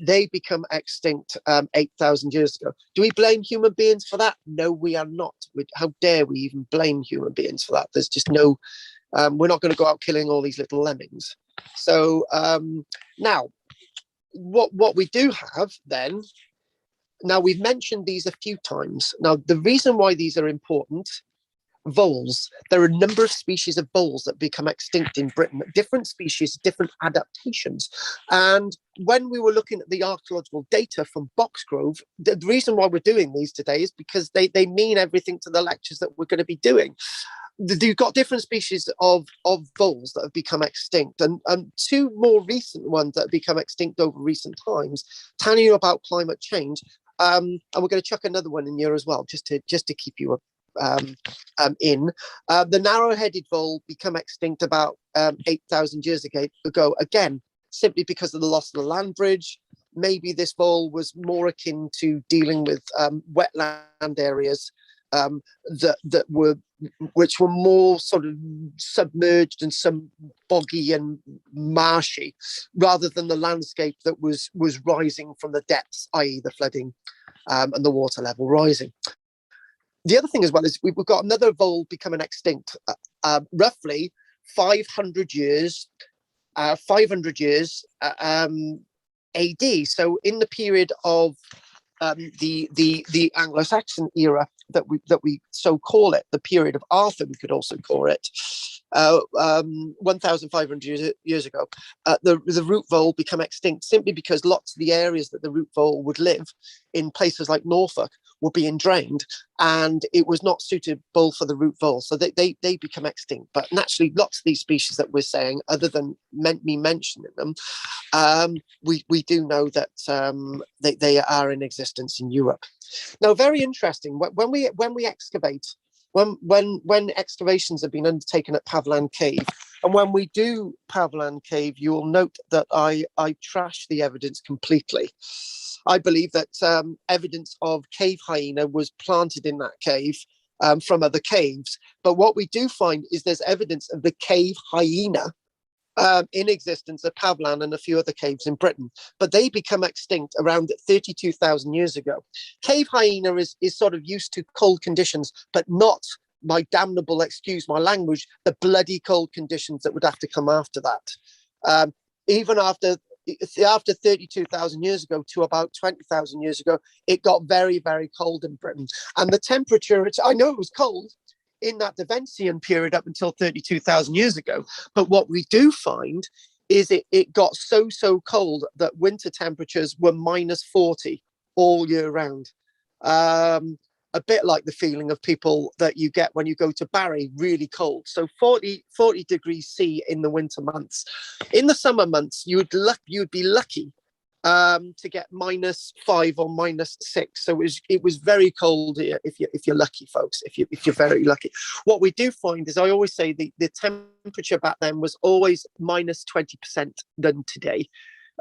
They become extinct 8,000 years ago. Do we blame human beings for that? No, we are not. How dare we even blame human beings for that? There's just no. We're not going to go out killing all these little lemmings. So now, what we do have then. Now, we've mentioned these a few times. Now, the reason why these are important. Voles. There are a number of species of voles that become extinct in Britain. Different species, different adaptations. And when we were looking at the archaeological data from Boxgrove, the reason why we're doing these today is because they mean everything to the lectures that we're going to be doing. You've got different species of voles that have become extinct, and two more recent ones that have become extinct over recent times, telling you about climate change. And we're going to chuck another one in here as well, just to keep you up. The narrow-headed vole become extinct about 8,000 years ago, again, simply because of the loss of the land bridge. Maybe this vole was more akin to dealing with wetland areas which were more sort of submerged and some boggy and marshy, rather than the landscape that was rising from the depths, i.e. the flooding and the water level rising. The other thing as well is we've got another vole becoming extinct, roughly 500 years AD. So in the period of the Anglo-Saxon era that we so call it, the period of Arthur, we could also call it, 1,500 years ago, the root vole become extinct simply because lots of the areas that the root vole would live in, places like Norfolk, were being drained, and it was not suitable for the root vole, so they become extinct. But naturally, lots of these species that we're saying, other than me mentioning them, we do know that they are in existence in Europe. Now, very interesting. When we excavate, when excavations have been undertaken at Pavlan Cave, and when we do Pavlan Cave, you will note that I trash the evidence completely. I believe that evidence of cave hyena was planted in that cave from other caves. But what we do find is there's evidence of the cave hyena in existence at Pavlan and a few other caves in Britain. But they become extinct around 32,000 years ago. Cave hyena is sort of used to cold conditions, but not, my damnable, excuse my language, the bloody cold conditions that would have to come after that. Even after 32,000 years ago to about 20,000 years ago, it got very, very cold in Britain. And the temperature, I know it was cold in that Devonian period up until 32,000 years ago. But what we do find is it got so cold that winter temperatures were -40 all year round. A bit like the feeling of people that you get when you go to Barry, really cold. So 40 degrees C in the winter months. In the summer months, you'd be lucky to get -5 or -6. So it was very cold here if you're lucky, folks. If you're very lucky. What we do find is, I always say the temperature back then was always -20% than today.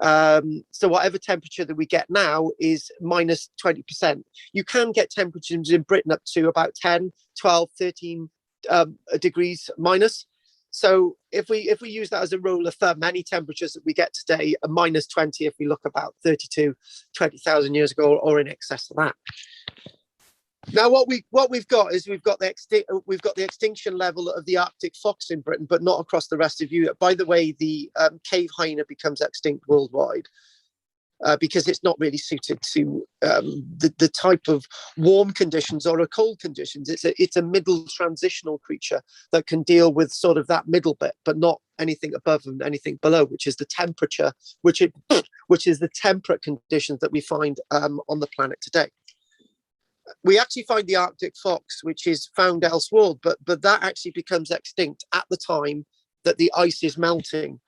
So whatever temperature that we get now is -20%. You can get temperatures in Britain up to about 10, 12, 13 degrees minus. So if we use that as a rule of thumb, any temperatures that we get today are -20 if we look about 20,000 years ago or in excess of that. Now, what we've got is we've got the extinction level of the Arctic fox in Britain, but not across the rest of Europe. By the way, the cave hyena becomes extinct worldwide because it's not really suited to the type of warm conditions or cold conditions. It's a middle transitional creature that can deal with sort of that middle bit, but not anything above and anything below, which is the temperature, which is the temperate conditions that we find on the planet today. we actually find the Arctic fox, which is found elsewhere, but that actually becomes extinct at the time that the ice is melting.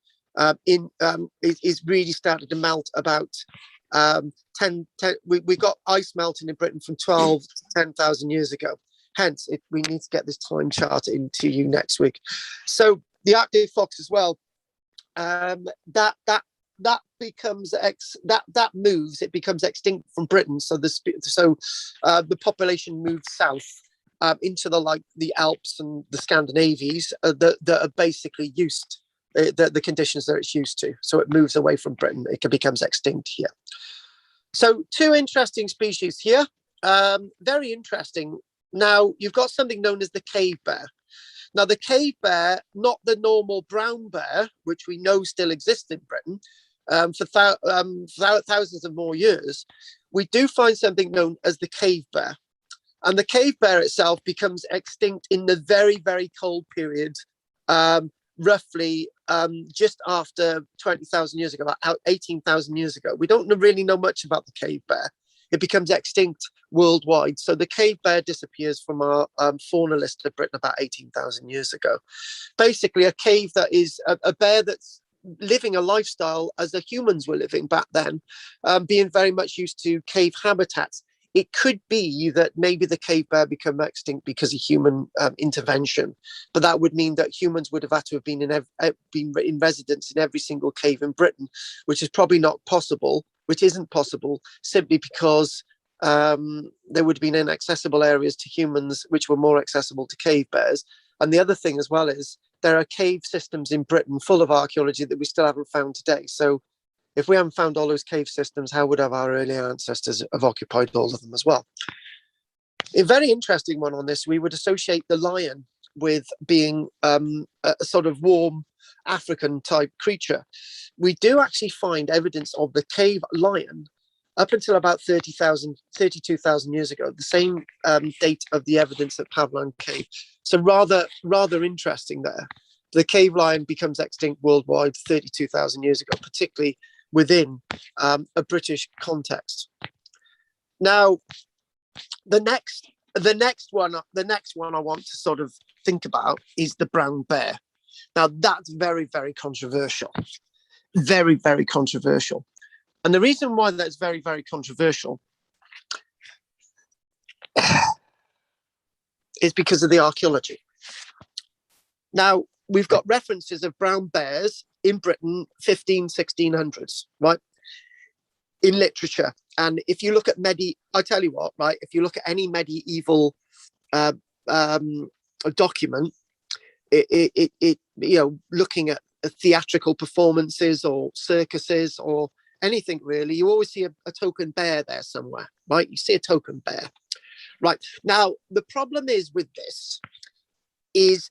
Is really started to melt about 10. We got ice melting in Britain from 12 to 10,000 years ago. Hence, we need to get this time chart into you next week. So the Arctic fox as well. That becomes that moves. It becomes extinct from Britain. So the population moves south into the Alps and the Scandinavies that are basically used the conditions that it's used to. So it moves away from Britain. It becomes extinct here. So 2 interesting species here. Very interesting. Now you've got something known as the cave bear. Now the cave bear, not the normal brown bear, which we know still exists in Britain for thousands of more years. We do find something known as the cave bear. And the cave bear itself becomes extinct in the very, very cold period, roughly just after 20,000 years ago, about 18,000 years ago. We don't really know much about the cave bear. It becomes extinct worldwide. So the cave bear disappears from our fauna list of Britain about 18,000 years ago. Basically, a cave that is a bear that's living a lifestyle as the humans were living back then, being very much used to cave habitats. It could be that maybe the cave bear become extinct because of human intervention, but that would mean that humans would have had to have been in residence in every single cave in Britain, which is probably not possible, which isn't possible simply because there would have been inaccessible areas to humans, which were more accessible to cave bears. And the other thing as well is there are cave systems in Britain full of archaeology that we still haven't found today. So if we haven't found all those cave systems, how would our early ancestors have occupied all of them as well? A very interesting one on this, we would associate the lion with being a sort of warm African type creature. We do actually find evidence of the cave lion up until about 32,000 years ago, the same date of the evidence at Pavlan Cave. So rather interesting there. The cave lion becomes extinct worldwide 32,000 years ago, particularly within a British context. Now, the next one I want to sort of think about is the brown bear. Now, that's very, very controversial. Very, very controversial. And the reason why that's very, very controversial is because of the archaeology. Now, we've got references of brown bears in Britain, 1600s, right? In literature. And if you look at I tell you what, right? If you look at any medieval document, it looking at theatrical performances or circuses or anything really, you always see a token bear there somewhere, right? You see a token bear, right? Now, the problem is with this is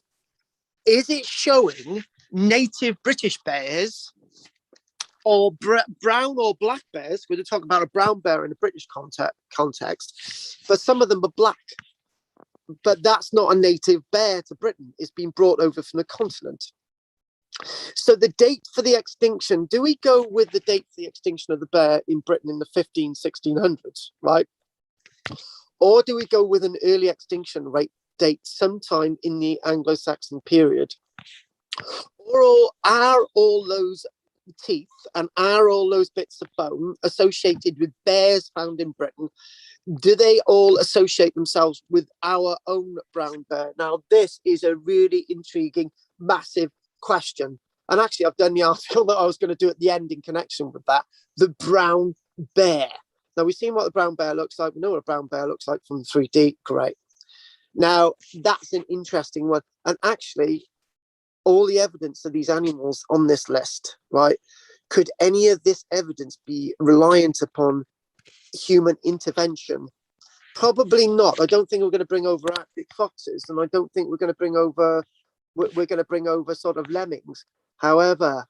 it showing native British bears or brown or black bears? We're talking about a brown bear in a British context, but some of them are black. But that's not a native bear to Britain. It's been brought over from the continent. So the date for the extinction, do we go with the date for the extinction of the bear in Britain in the 1600s, right? Or do we go with an early extinction rate date sometime in the Anglo-Saxon period? Or are all those teeth and are all those bits of bone associated with bears found in Britain? Do they all associate themselves with our own brown bear? Now, this is a really intriguing, massive question. And actually, I've done the article that I was going to do at the end in connection with that, the brown bear. Now, we've seen what the brown bear looks like. We know what a brown bear looks like from 3D. Great. Now, that's an interesting one. And actually, all the evidence of these animals on this list, right? Could any of this evidence be reliant upon human intervention? Probably not. I don't think we're going to bring over Arctic foxes, and I don't think we're going to bring over sort of lemmings. However,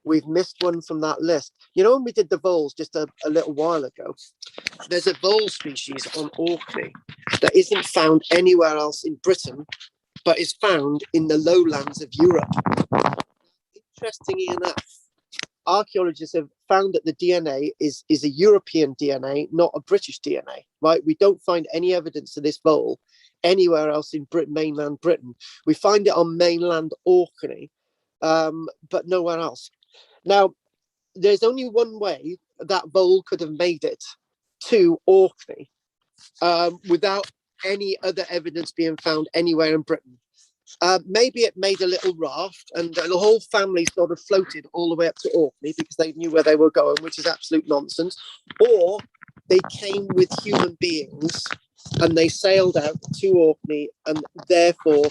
we've missed one from that list. You know, when we did the voles just a little while ago, there's a vole species on Orkney that isn't found anywhere else in Britain, but is found in the lowlands of Europe. Interestingly enough, archaeologists have found that the DNA is a European DNA, not a British DNA, right? We don't find any evidence of this vole anywhere else in mainland Britain. We find it on mainland Orkney, but nowhere else. Now, there's only one way that vole could have made it to Orkney without any other evidence being found anywhere in Britain. Maybe it made a little raft and the whole family sort of floated all the way up to Orkney because they knew where they were going, which is absolute nonsense. Or they came with human beings and they sailed out to Orkney, and therefore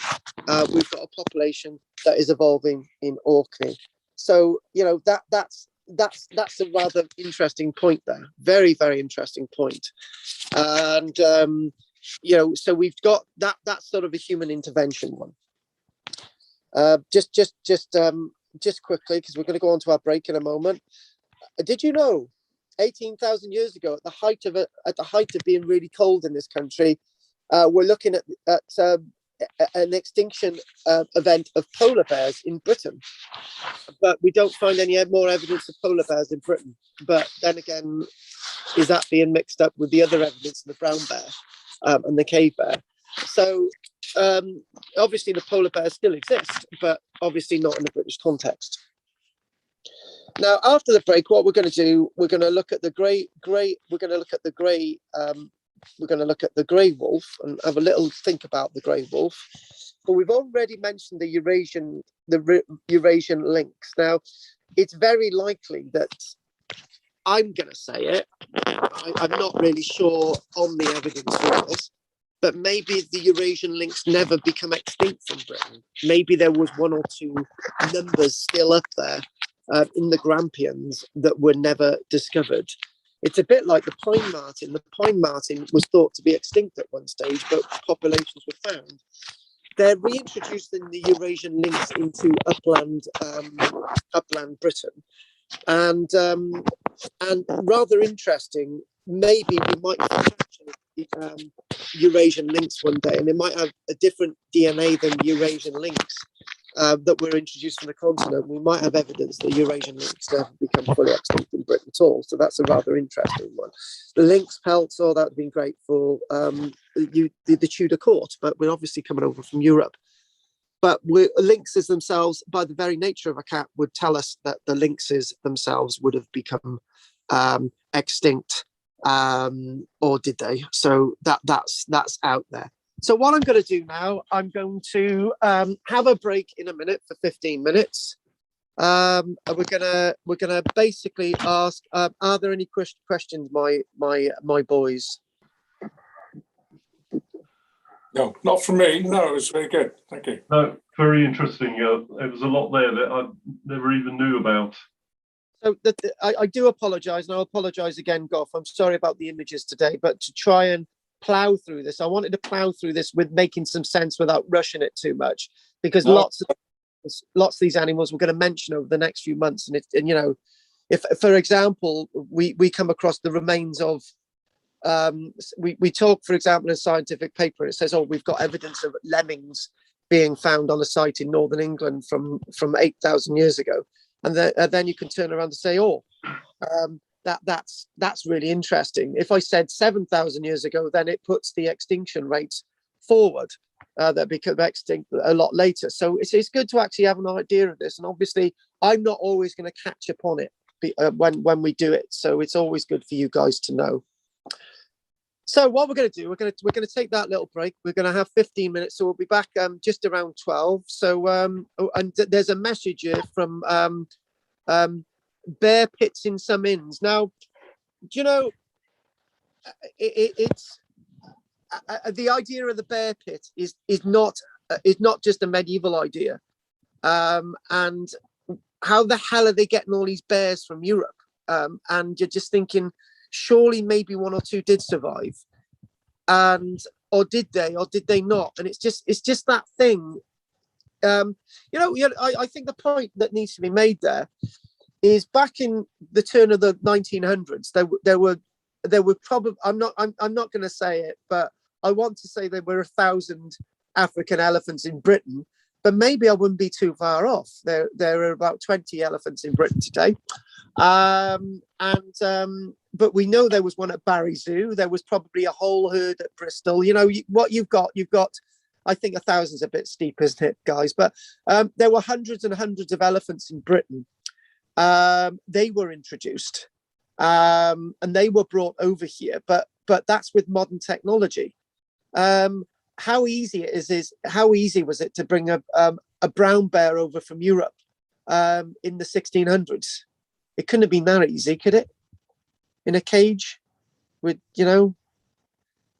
we've got a population that is evolving in Orkney. So, you know, that's a rather interesting point there. Very, very interesting point. And, you know, so we've got that's sort of a human intervention one. Just quickly, because we're going to go on to our break in a moment. Did you know 18,000 years ago, at the height of being really cold in this country, we're looking at an extinction event of polar bears in Britain, but we don't find any more evidence of polar bears in Britain. But then again, is that being mixed up with the other evidence of the brown bear and the cave bear? So obviously the polar bears still exist, but obviously not in the British context. Now, after the break, what we're going to do, we're going to look at the grey wolf and have a little think about the grey wolf. But we've already mentioned the Eurasian lynx. Now, it's very likely that I'm going to say it. I'm not really sure on the evidence for this, but maybe the Eurasian lynx never become extinct from Britain. Maybe there was one or two numbers still up there in the Grampians that were never discovered. It's a bit like the pine marten. The pine marten was thought to be extinct at one stage, but populations were found. They're reintroducing the Eurasian lynx into upland Britain, and rather interesting. Maybe we might catch Eurasian lynx one day, and it might have a different DNA than Eurasian lynx that were introduced from the continent. We might have evidence that Eurasian lynx never become fully extinct in Britain at all. So that's a rather interesting one. The lynx pelts, that would have been great for the Tudor court, but we're obviously coming over from Europe. But lynxes themselves, by the very nature of a cat, would tell us that the lynxes themselves would have become extinct, or did they? So that's out there. So what I'm going to do now, I'm going to have a break in a minute for 15 minutes. And we're gonna basically ask, are there any questions, my boys? No, not from me. No, it was very good. Thank you. No, very interesting. There was a lot there that I never even knew about. So I do apologise, and I'll apologise again, Goff. I'm sorry about the images today, but to try and plough through this, I wanted to plough through this with making some sense without rushing it too much, because lots of these animals we're going to mention over the next few months, and you know, if for example we come across the remains of we talk, for example, in a scientific paper, it says, we've got evidence of lemmings being found on a site in northern England from 8,000 years ago, and then you can turn around and say, that's really interesting. If I said 7,000 years ago, then it puts the extinction rates forward that become extinct a lot later. So it's good to actually have an idea of this. And obviously, I'm not always going to catch up on it when we do it. So it's always good for you guys to know. So what we're going to do, we're going to take that little break. We're going to have 15 minutes, so we'll be back just around 12. So and there's a message here from bear pits in some inns. Now, do you know, it's the idea of the bear pit is not just a medieval idea, and how the hell are they getting all these bears from Europe? And you're just thinking, surely maybe one or two did survive, or did they not? And it's just that thing. I think the point that needs to be made there is, back in the turn of the 1900s, there were probably, I'm not going to say it, but I want to say there were 1,000 African elephants in Britain, but maybe I wouldn't be too far off. There are about 20 elephants in Britain today. But we know there was one at Barry Zoo. There was probably a whole herd at Bristol. You know, what you've got, I think 1,000's a bit steep, isn't it, guys? But there were hundreds and hundreds of elephants in Britain. They were introduced and they were brought over here, but that's with modern technology. How easy how easy was it to bring a brown bear over from Europe in the 1600s? It couldn't have been that easy, could it? In a cage with, you know,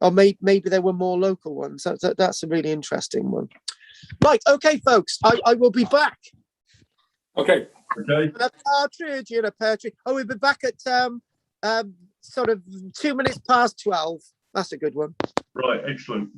or maybe there were more local ones. That's a really interesting one. Right, okay, folks, I will be back. Okay. Okay. A partridge in a pear tree. Oh, we'll be back at sort of 2 minutes past 12. That's a good one. Right, excellent.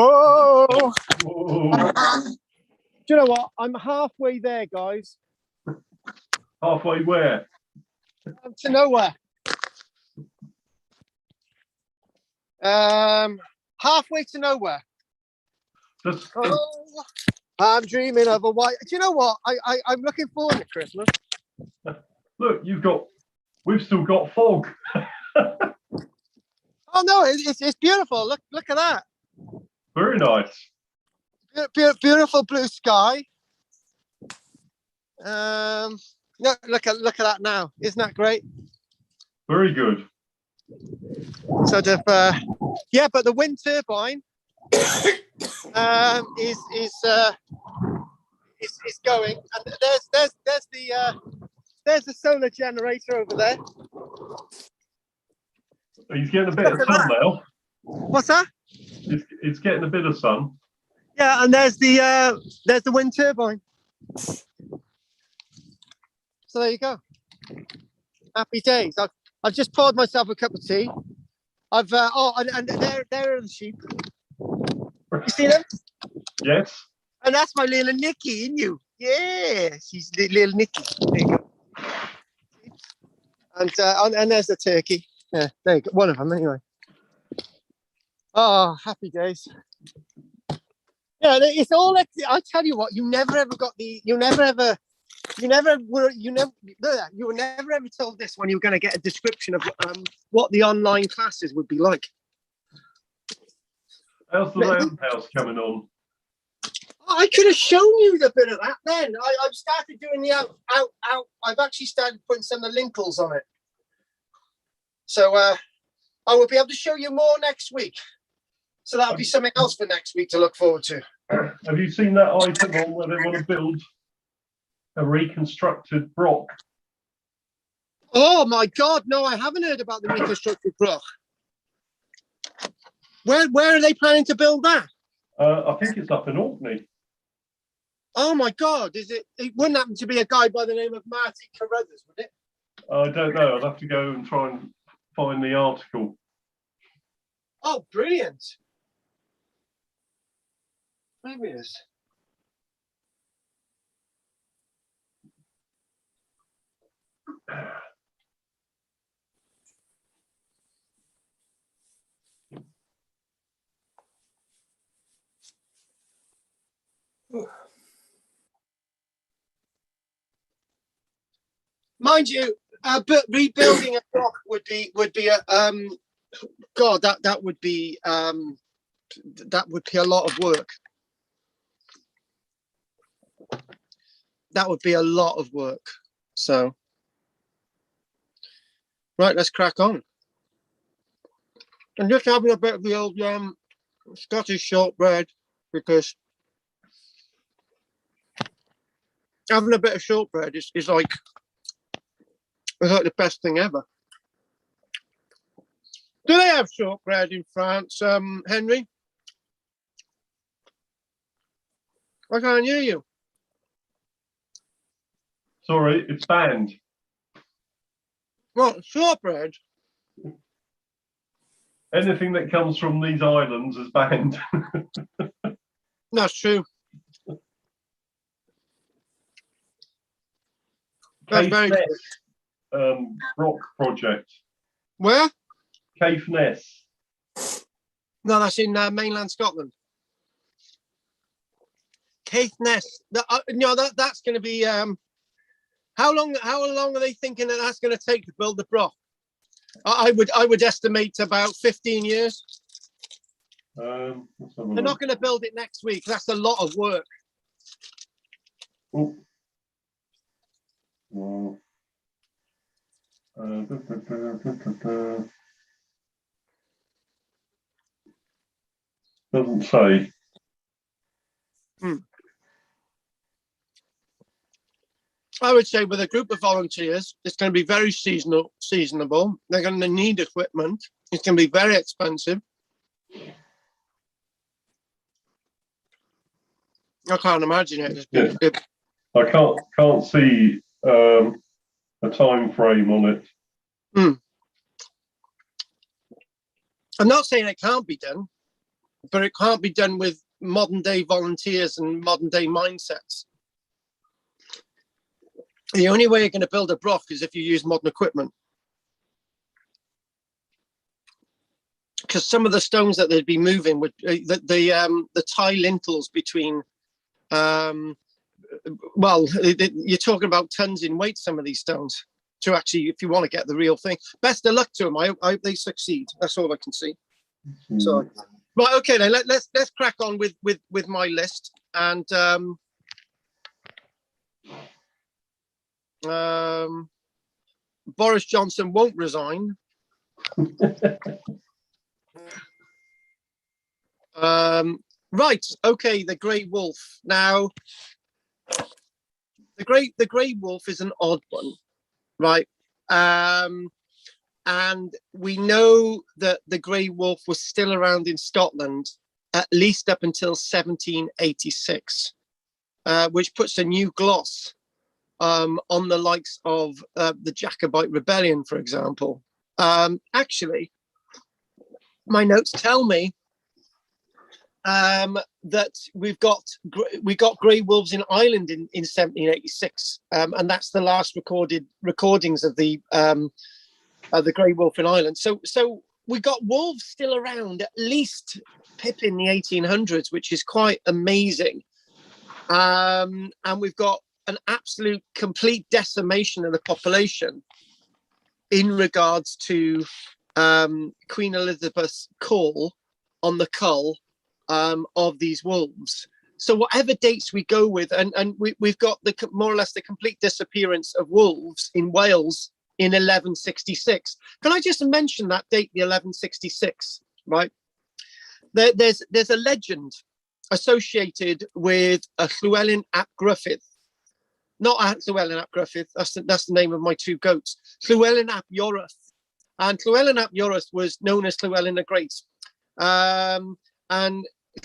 Oh! Whoa. Do you know what? I'm halfway there, guys. Halfway where? To nowhere. Halfway to nowhere. Just, Oh, I'm dreaming of a white. Do you know what? I'm looking forward to Christmas. look, we've still got fog. Oh no, it's beautiful. Look at that. Very nice. Beautiful blue sky. Look at that now. Isn't that great? Very good. Sort of, yeah. But the wind turbine is going, and there's the solar generator over there. He's getting a bit of sun now. What's that? It's getting a bit of sun. Yeah, and there's the wind turbine. So there you go. Happy days. I've just poured myself a cup of tea. And there are the sheep. You see them? Yes. And that's my little Nicky, isn't you? Yeah, she's little Nicky. There you go. And there's the turkey. Yeah, there you go. One of them anyway. Oh, happy days. Yeah, it's all. I tell you what, you never ever were never ever told this when you were going to get a description of what the online classes would be like. How's the roundhouse coming on? I could have shown you the bit of that then. I've started doing the out. I've actually started putting some of the linkles on it. So I will be able to show you more next week. So that'll be something else for next week to look forward to. Have you seen that item on where they want to build a reconstructed broch? Oh my God, no, I haven't heard about the reconstructed broch. Where are they planning to build that? I think it's up in Orkney. Oh my God, it wouldn't happen to be a guy by the name of Marty Carruthers, would it? I don't know. I'll have to go and try and find the article. Oh, brilliant. Fabulous. Mind you, but rebuilding a block would be a God, that would be a lot of work. That would be a lot of work. So, right, let's crack on. I'm just having a bit of the old Scottish shortbread because having a bit of shortbread is like the best thing ever. Do they have shortbread in France, Henry? I can't hear you. Sorry, it's banned. What, shortbread? Anything that comes from these islands is banned. That's true. That's very true. Rock project. Where? Caithness. No, that's in mainland Scotland. Caithness. No, that's going to be. How long are they thinking that's going to take to build the broch? I would estimate about 15 years. They're not going to build it next week. That's a lot of work. Oh. Well, doesn't say. I would say with a group of volunteers, it's going to be very seasonable. They're going to need equipment. It's going to be very expensive. I can't imagine it. Yeah. I can't see a time frame on it. I'm not saying it can't be done. but it can't be done with modern day volunteers and modern day mindsets. The only way you're going to build a broch is if you use modern equipment. Because some of the stones that they'd be moving would the tie lintels between, well, you're talking about tons in weight, some of these stones, to actually, if you want to get the real thing. Best of luck to them. I hope they succeed. That's all I can see. So, right, okay, then let's crack on with my list. And Boris Johnson won't resign. Right, okay, the grey wolf. Now, the grey wolf is an odd one, right? And we know that the grey wolf was still around in Scotland at least up until 1786, which puts a new gloss on the likes of the Jacobite rebellion, for example. Actually, my notes tell me that we got grey wolves in Ireland in 1786, and that's the last recordings of the grey wolf in Ireland. So we got wolves still around at least Pip in the 1800s, which is quite amazing. And we've got an absolute complete decimation of the population in regards to Queen Elizabeth's call on the cull of these wolves. So whatever dates we go with, and we've got more or less the complete disappearance of wolves in Wales in 1166. Can I just mention that date, the 1166, right? There's a legend associated with a Llewellyn ap Gruffydd. Not Llewellyn ap Gruffydd, that's the name of my two goats. Llewellyn ap Iorwerth. And Llewellyn ap Iorwerth was known as Llewellyn the Great. And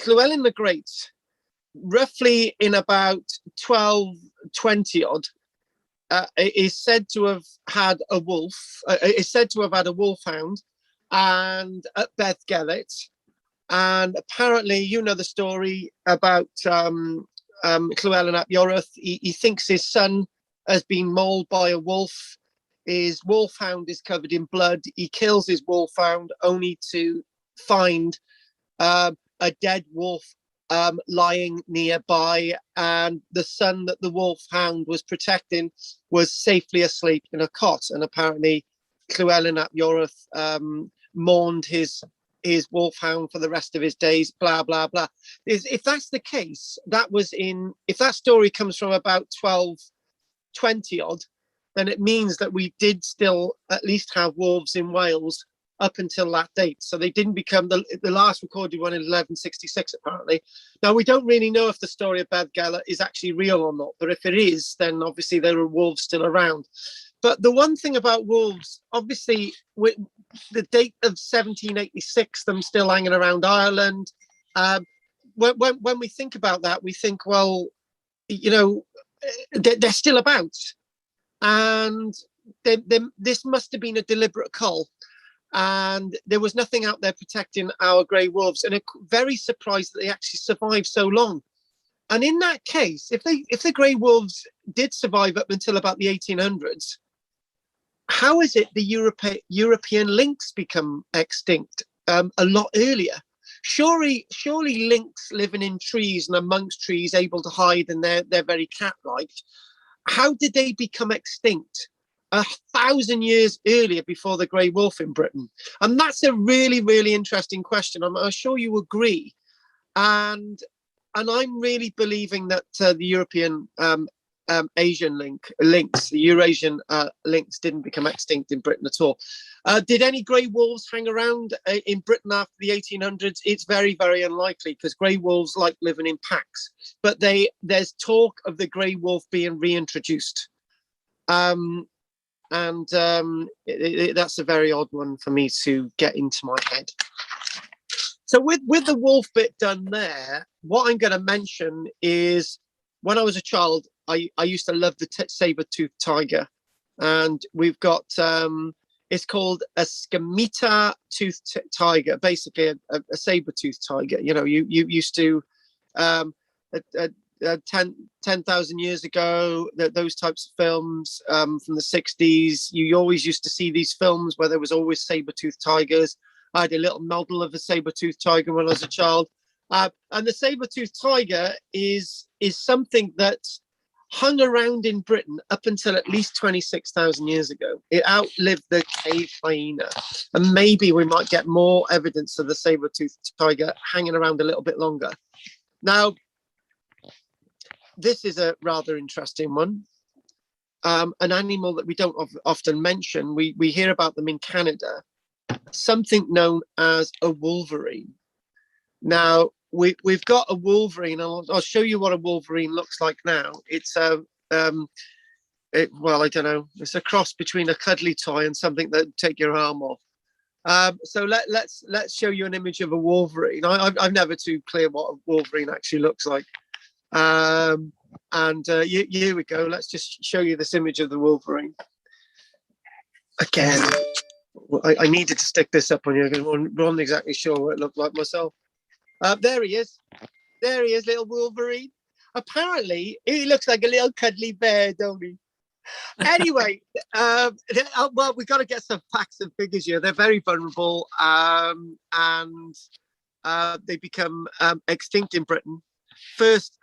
Llewellyn the Great, roughly in about 1220 odd, is said to have had a wolf. Is said to have had a wolfhound, and at Beddgelert. And apparently, you know the story about Llewellyn ap Iorwerth. He thinks his son has been mauled by a wolf. His wolfhound is covered in blood. He kills his wolfhound only to find a dead wolf lying nearby, and the son that the wolfhound was protecting was safely asleep in a cot. And apparently Llewellyn ap Iorwerth mourned his wolfhound for the rest of his days, blah blah blah. If that's the case, if that story comes from about 1220 odd, then it means that we did still at least have wolves in Wales up until that date. So they didn't become the last recorded one in 1166, apparently. Now, we don't really know if the story of Beddgelert is actually real or not, but if it is, then obviously there are wolves still around. But the one thing about wolves, obviously, with the date of 1786, them still hanging around Ireland, when we think about that, we think, well, you know, they're still about. And this must have been a deliberate cull. And there was nothing out there protecting our grey wolves, and I'm very surprised that they actually survived so long. And in that case, if the grey wolves did survive up until about the 1800s, how is it the European lynx become extinct a lot earlier? Surely lynx living in trees and amongst trees, able to hide, and they're very cat-like. How did they become extinct 1,000 years earlier before the grey wolf in Britain? And that's a really, really interesting question. I'm sure you agree. And I'm really believing that the European Asian lynx, the Eurasian lynx, didn't become extinct in Britain at all. Did any grey wolves hang around in Britain after the 1800s? It's very, very unlikely, because grey wolves like living in packs. But there's talk of the grey wolf being reintroduced. And that's a very odd one for me to get into my head. So with the wolf bit done there, what I'm going to mention is, when I was a child, I used to love the saber-toothed tiger. And we've got It's called a scimitar-toothed tiger, basically a saber-toothed tiger. You know, you used to 10,000 years ago, those types of films from the 60s, you always used to see these films where there was always saber-toothed tigers. I had a little model of a saber-toothed tiger when I was a child. And the saber-toothed tiger is something that hung around in Britain up until at least 26,000 years ago. It outlived the cave hyena. And maybe we might get more evidence of the saber-toothed tiger hanging around a little bit longer. Now, this is a rather interesting one. An animal that we don't often mention. We hear about them in Canada. Something known as a wolverine. Now, we've got a wolverine. I'll show you what a wolverine looks like now. It's well, I don't know. It's a cross between a cuddly toy and something that would take your arm off. So let's show you an image of a wolverine. I'm never too clear what a wolverine actually looks like. Here we go. Let's just show you this image of the wolverine. Again, I needed to stick this up on you because I'm not exactly sure what it looked like myself. There he is. There he is, little Wolverine. Apparently, he looks like a little cuddly bear, don't he? Anyway, well, we've got to get some facts and figures here. They're very vulnerable, and they become extinct in Britain. First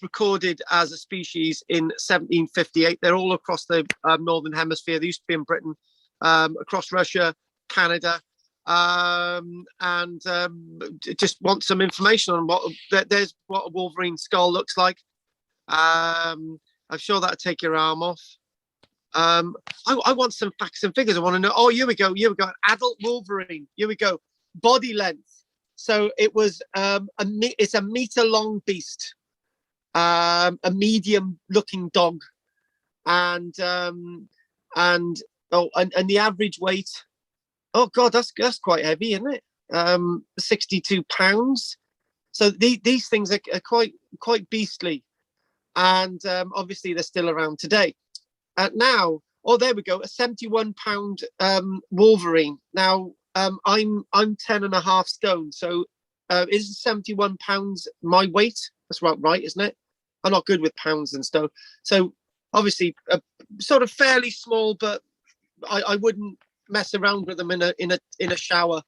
recorded as a species in 1758. They're all across the northern hemisphere. They used to be in Britain, across Russia, Canada. Just want some information on what a wolverine skull looks like. I'm sure that'll take your arm off. I want some facts and figures. I want to know. Oh, here we go. An adult wolverine. Here we go. Body length. So it was it's a meter long beast, a medium looking dog, and the average weight. Oh God, that's quite heavy, isn't it? 62 pounds. So these things are quite beastly, and obviously they're still around today. Now, oh, there we go, a 71-pound wolverine. Now, I'm 10.5 stone, so is 71 pounds my weight? That's right, isn't it? I'm not good with pounds and stone. So obviously, sort of fairly small, but I wouldn't mess around with them in a shower,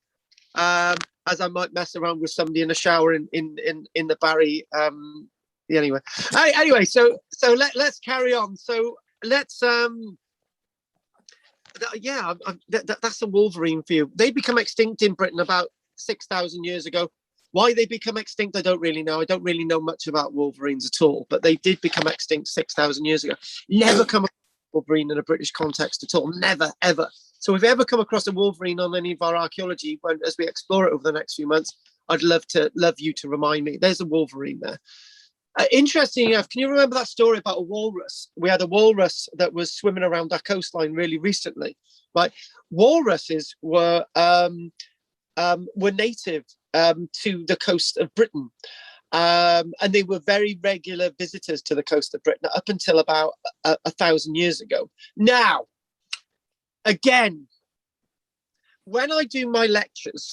as I might mess around with somebody in a shower in the Barry. Anyway, so let's carry on. So let's that's a wolverine for you. They become extinct in Britain about 6,000 years ago. Why they become extinct, I don't really know. I don't really know much about wolverines at all, but they did become extinct 6,000 years ago. Never come across a wolverine in a British context at all. Never, ever. So if you ever come across a wolverine on any of our archaeology, as we explore it over the next few months, I'd love you to remind me. There's a wolverine there. Interesting enough, can you remember that story about a walrus? We had a walrus that was swimming around our coastline really recently. Right? Walruses were native to the coast of Britain, and they were very regular visitors to the coast of Britain up until about 1,000 years ago. Now, again, when I do my lectures,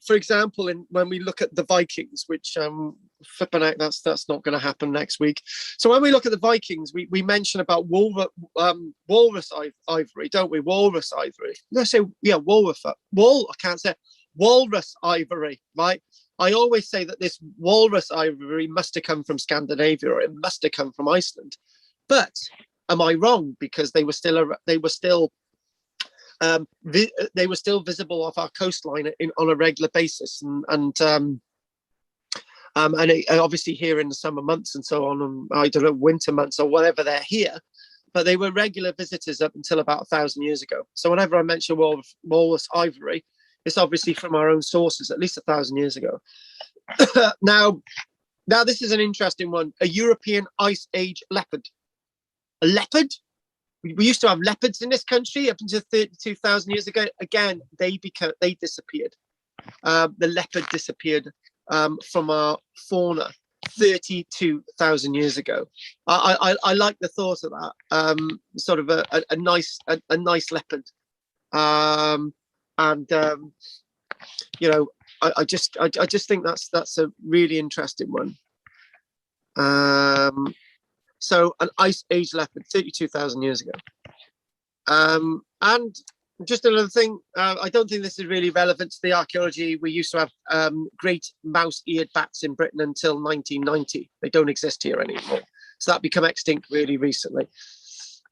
for example, when we look at the Vikings, which flipping out, that's not going to happen next week. So when we look at the Vikings, we mention about walrus ivory, don't we? Walrus ivory. Let's say, yeah, I can't say walrus ivory, right? I always say that this walrus ivory must have come from Scandinavia, or it must have come from Iceland. But am I wrong? Because they were still visible off our coastline on a regular basis, and obviously here in the summer months and so on, and I don't know, winter months or whatever, they're here, but they were regular visitors up until about 1,000 years ago. So whenever I mention walrus ivory, it's obviously from our own sources, at least 1,000 years ago. Now this is an interesting one. A European Ice Age leopard. A leopard? We used to have leopards in this country up until 32,000 years ago. Again, they disappeared. The leopard disappeared from our fauna. 32,000 years ago. I like the thought of that. Sort of a nice leopard, you know, I just think that's a really interesting one. So an ice age leopard, 32,000 years ago. And just another thing, I don't think this is really relevant to the archaeology. We used to have great mouse-eared bats in Britain until 1990. They don't exist here anymore. So that become extinct really recently.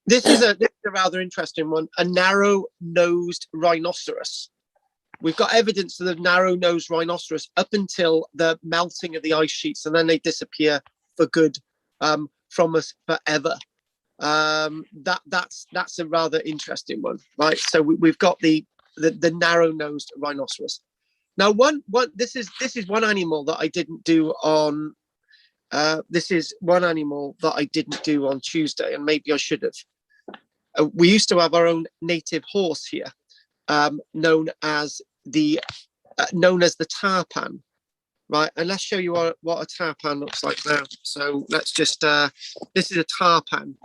This is a rather interesting one, a narrow-nosed rhinoceros. We've got evidence of the narrow-nosed rhinoceros up until the melting of the ice sheets, and then they disappear for good from us forever. That's a rather interesting one, right? So we've got the narrow-nosed rhinoceros. Now, this is one animal that I didn't do on. This is one animal that I didn't do on Tuesday, and maybe I should have. We used to have our own native horse here, known as the tarpan, right? And let's show you what a tarpan looks like now. So let's just this is a tarpan,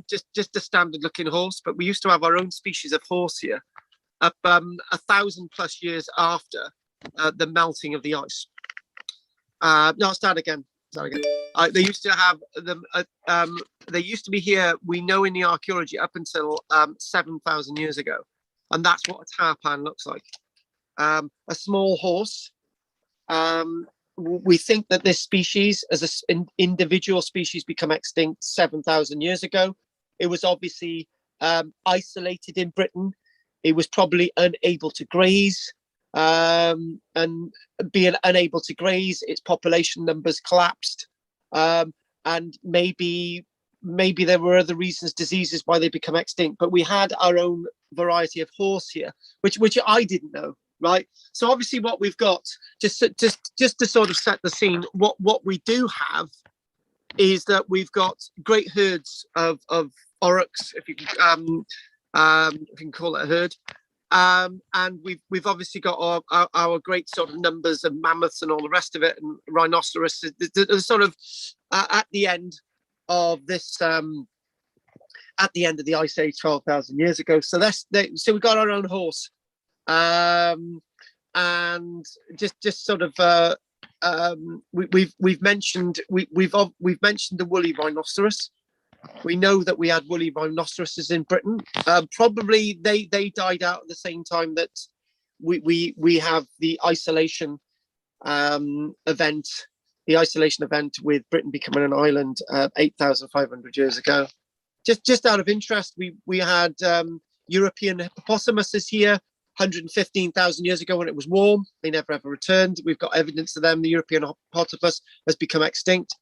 just a standard looking horse, but we used to have our own species of horse here up 1,000+ years after the melting of the ice. No, start again. They used to have them. They used to be here. We know in the archaeology up until 7,000 years ago, and that's what a tarpan looks like. A small horse. We think that this species, as an individual species, become extinct 7,000 years ago. It was obviously isolated in Britain. It was probably unable to graze. And being unable to graze, its population numbers collapsed, and maybe there were other reasons, diseases, why they become extinct. But we had our own variety of horse here, which I didn't know, right? So obviously, what we've got, just to sort of set the scene, what we do have is that we've got great herds of Oryx, if you can call it a herd. And we've obviously got our great sort of numbers of mammoths and all the rest of it, and rhinoceros. There's sort of at the end of this, at the end of the ice age, 12,000 years ago. So so we got our own horse, and just sort of we've mentioned the woolly rhinoceros. We know that we had woolly rhinoceroses in Britain. Probably they died out at the same time that we have the isolation event, with Britain becoming an island 8,500 years ago. Just out of interest, we had European hippopotamuses here 115,000 years ago when it was warm. They never ever returned. We've got evidence of them. The European hippopotamus has become extinct.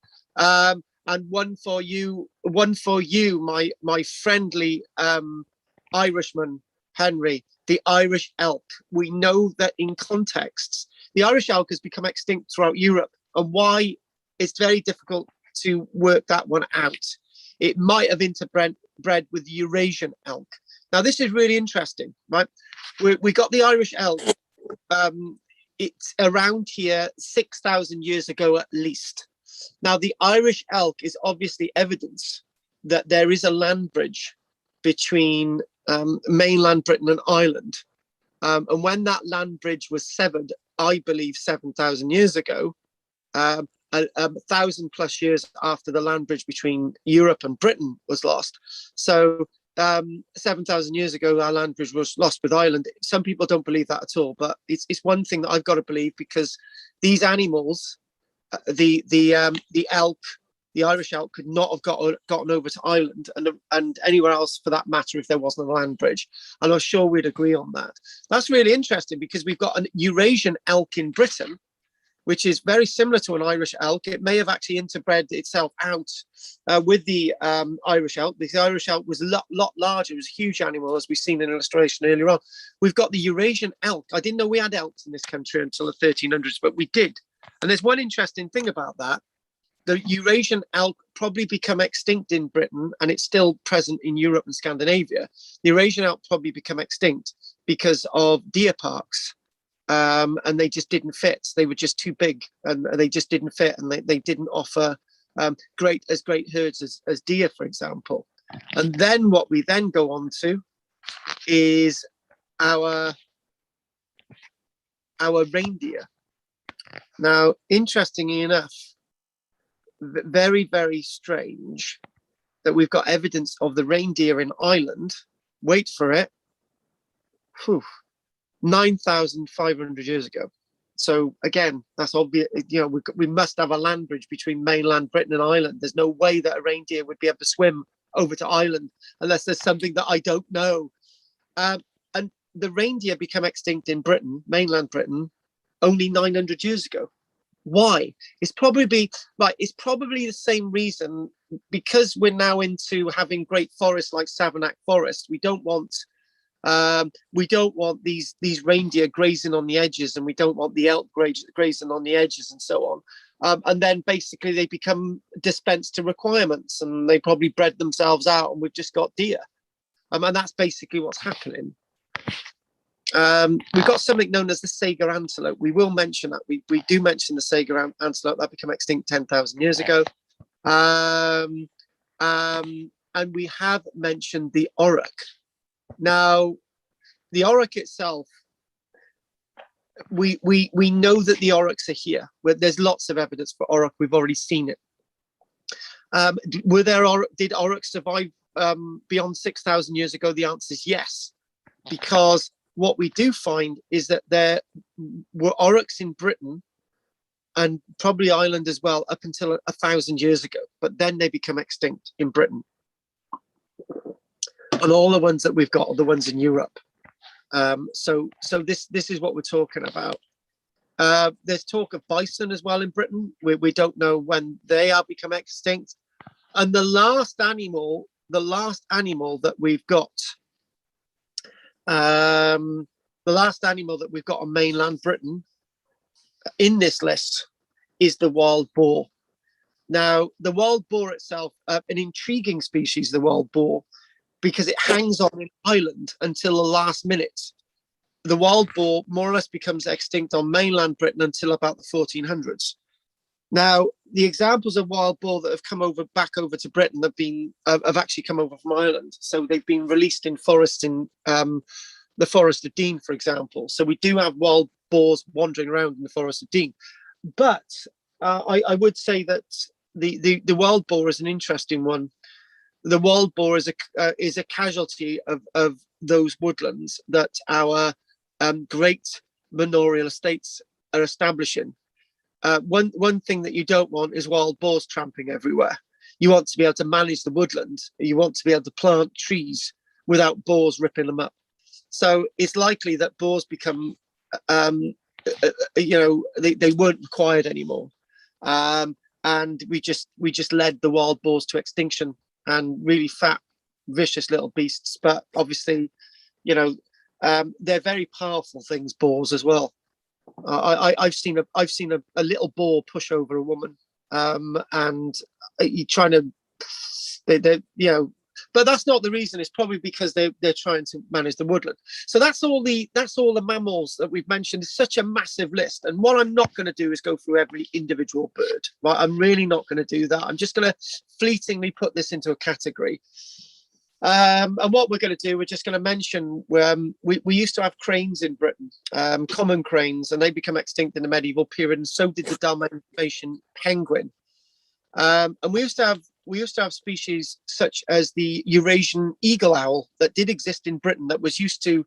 And one for you, my friendly Irishman, Henry, the Irish elk. We know that in contexts, the Irish elk has become extinct throughout Europe, and why it's very difficult to work that one out. It might have interbred with the Eurasian elk. Now, this is really interesting, right? We got the Irish elk. It's around here 6,000 years ago at least. Now, the Irish elk is obviously evidence that there is a land bridge between mainland Britain and Ireland. And when that land bridge was severed, I believe 7,000 years ago, 1,000+ years after the land bridge between Europe and Britain was lost. So 7,000 years ago, our land bridge was lost with Ireland. Some people don't believe that at all, but it's one thing that I've got to believe, because these animals, the elk, the Irish elk, could not have gotten over to Ireland and anywhere else for that matter if there wasn't a land bridge. And I'm sure we'd agree on that. That's really interesting, because we've got an Eurasian elk in Britain, which is very similar to an Irish elk. It may have actually interbred itself out with the Irish elk, because the Irish elk was a lot larger. It was a huge animal, as we've seen in an illustration earlier on. We've got the Eurasian elk. I didn't know we had elks in this country until the 1300s, but we did. And there's one interesting thing about that. The Eurasian elk probably become extinct in Britain, and it's still present in Europe and Scandinavia. The Eurasian elk probably become extinct because of deer parks. and they just didn't fit. They were just too big, and they just didn't fit, and they didn't offer great herds as deer, for example. And then what we then go on to is our reindeer. Now, interestingly enough, very, very strange that we've got evidence of the reindeer in Ireland. Wait for it. 9,500 years ago. So again, that's obvious. You know, we must have a land bridge between mainland Britain and Ireland. There's no way that a reindeer would be able to swim over to Ireland unless there's something that I don't know. And the reindeer became extinct in Britain, mainland Britain, only 900 years ago. Why? It's probably the same reason, because we're now into having great forests like Savernake Forest. We don't want these reindeer grazing on the edges, and we don't want the elk grazing on the edges and so on. And then basically they become dispensed to requirements, and they probably bred themselves out, and we've just got deer. And that's basically what's happening. We've got something known as the Sega Antelope. We will mention that. We do mention the Sega Antelope that became extinct 10,000 years ago. And we have mentioned the Oryx. Now, the Oryx itself, we know that the Oryx are here. There's lots of evidence for Oryx. We've already seen it. Did Oryx survive beyond 6,000 years ago? The answer is yes, because what we do find is that there were Oryx in Britain and probably Ireland as well up until 1,000 years ago, but then they become extinct in Britain. And all the ones that we've got are the ones in Europe. So this is what we're talking about. There's talk of bison as well in Britain. We don't know when they are become extinct. And the last animal that we've got, on mainland Britain in this list is the wild boar. Now, the wild boar itself, an intriguing species, the wild boar, because it hangs on an island until the last minute. The wild boar more or less becomes extinct on mainland Britain until about the 1400s. Now, the examples of wild boar that have come back over to Britain have actually come over from Ireland. So they've been released in forests in the Forest of Dean, for example. So we do have wild boars wandering around in the Forest of Dean. But I would say that the wild boar is an interesting one. The wild boar is a casualty of those woodlands that our great manorial estates are establishing. One thing that you don't want is wild boars tramping everywhere. You want to be able to manage the woodland. You want to be able to plant trees without boars ripping them up. So it's likely that boars become, they weren't required anymore, and we just led the wild boars to extinction, and really fat, vicious little beasts. But obviously, they're very powerful things, boars as well. I've seen a little boar push over a woman, and you're trying to, but that's not the reason. It's probably because they're trying to manage the woodland. So that's all the mammals that we've mentioned. It's such a massive list, and what I'm not going to do is go through every individual bird. Right? I'm really not going to do that. I'm just going to fleetingly put this into a category. And what we're going to do, we're just going to mention we used to have cranes in Britain, common cranes, and they become extinct in the medieval period, and so did the Dalmatian penguin. And we used to have species such as the Eurasian Eagle Owl that did exist in Britain, that was used to,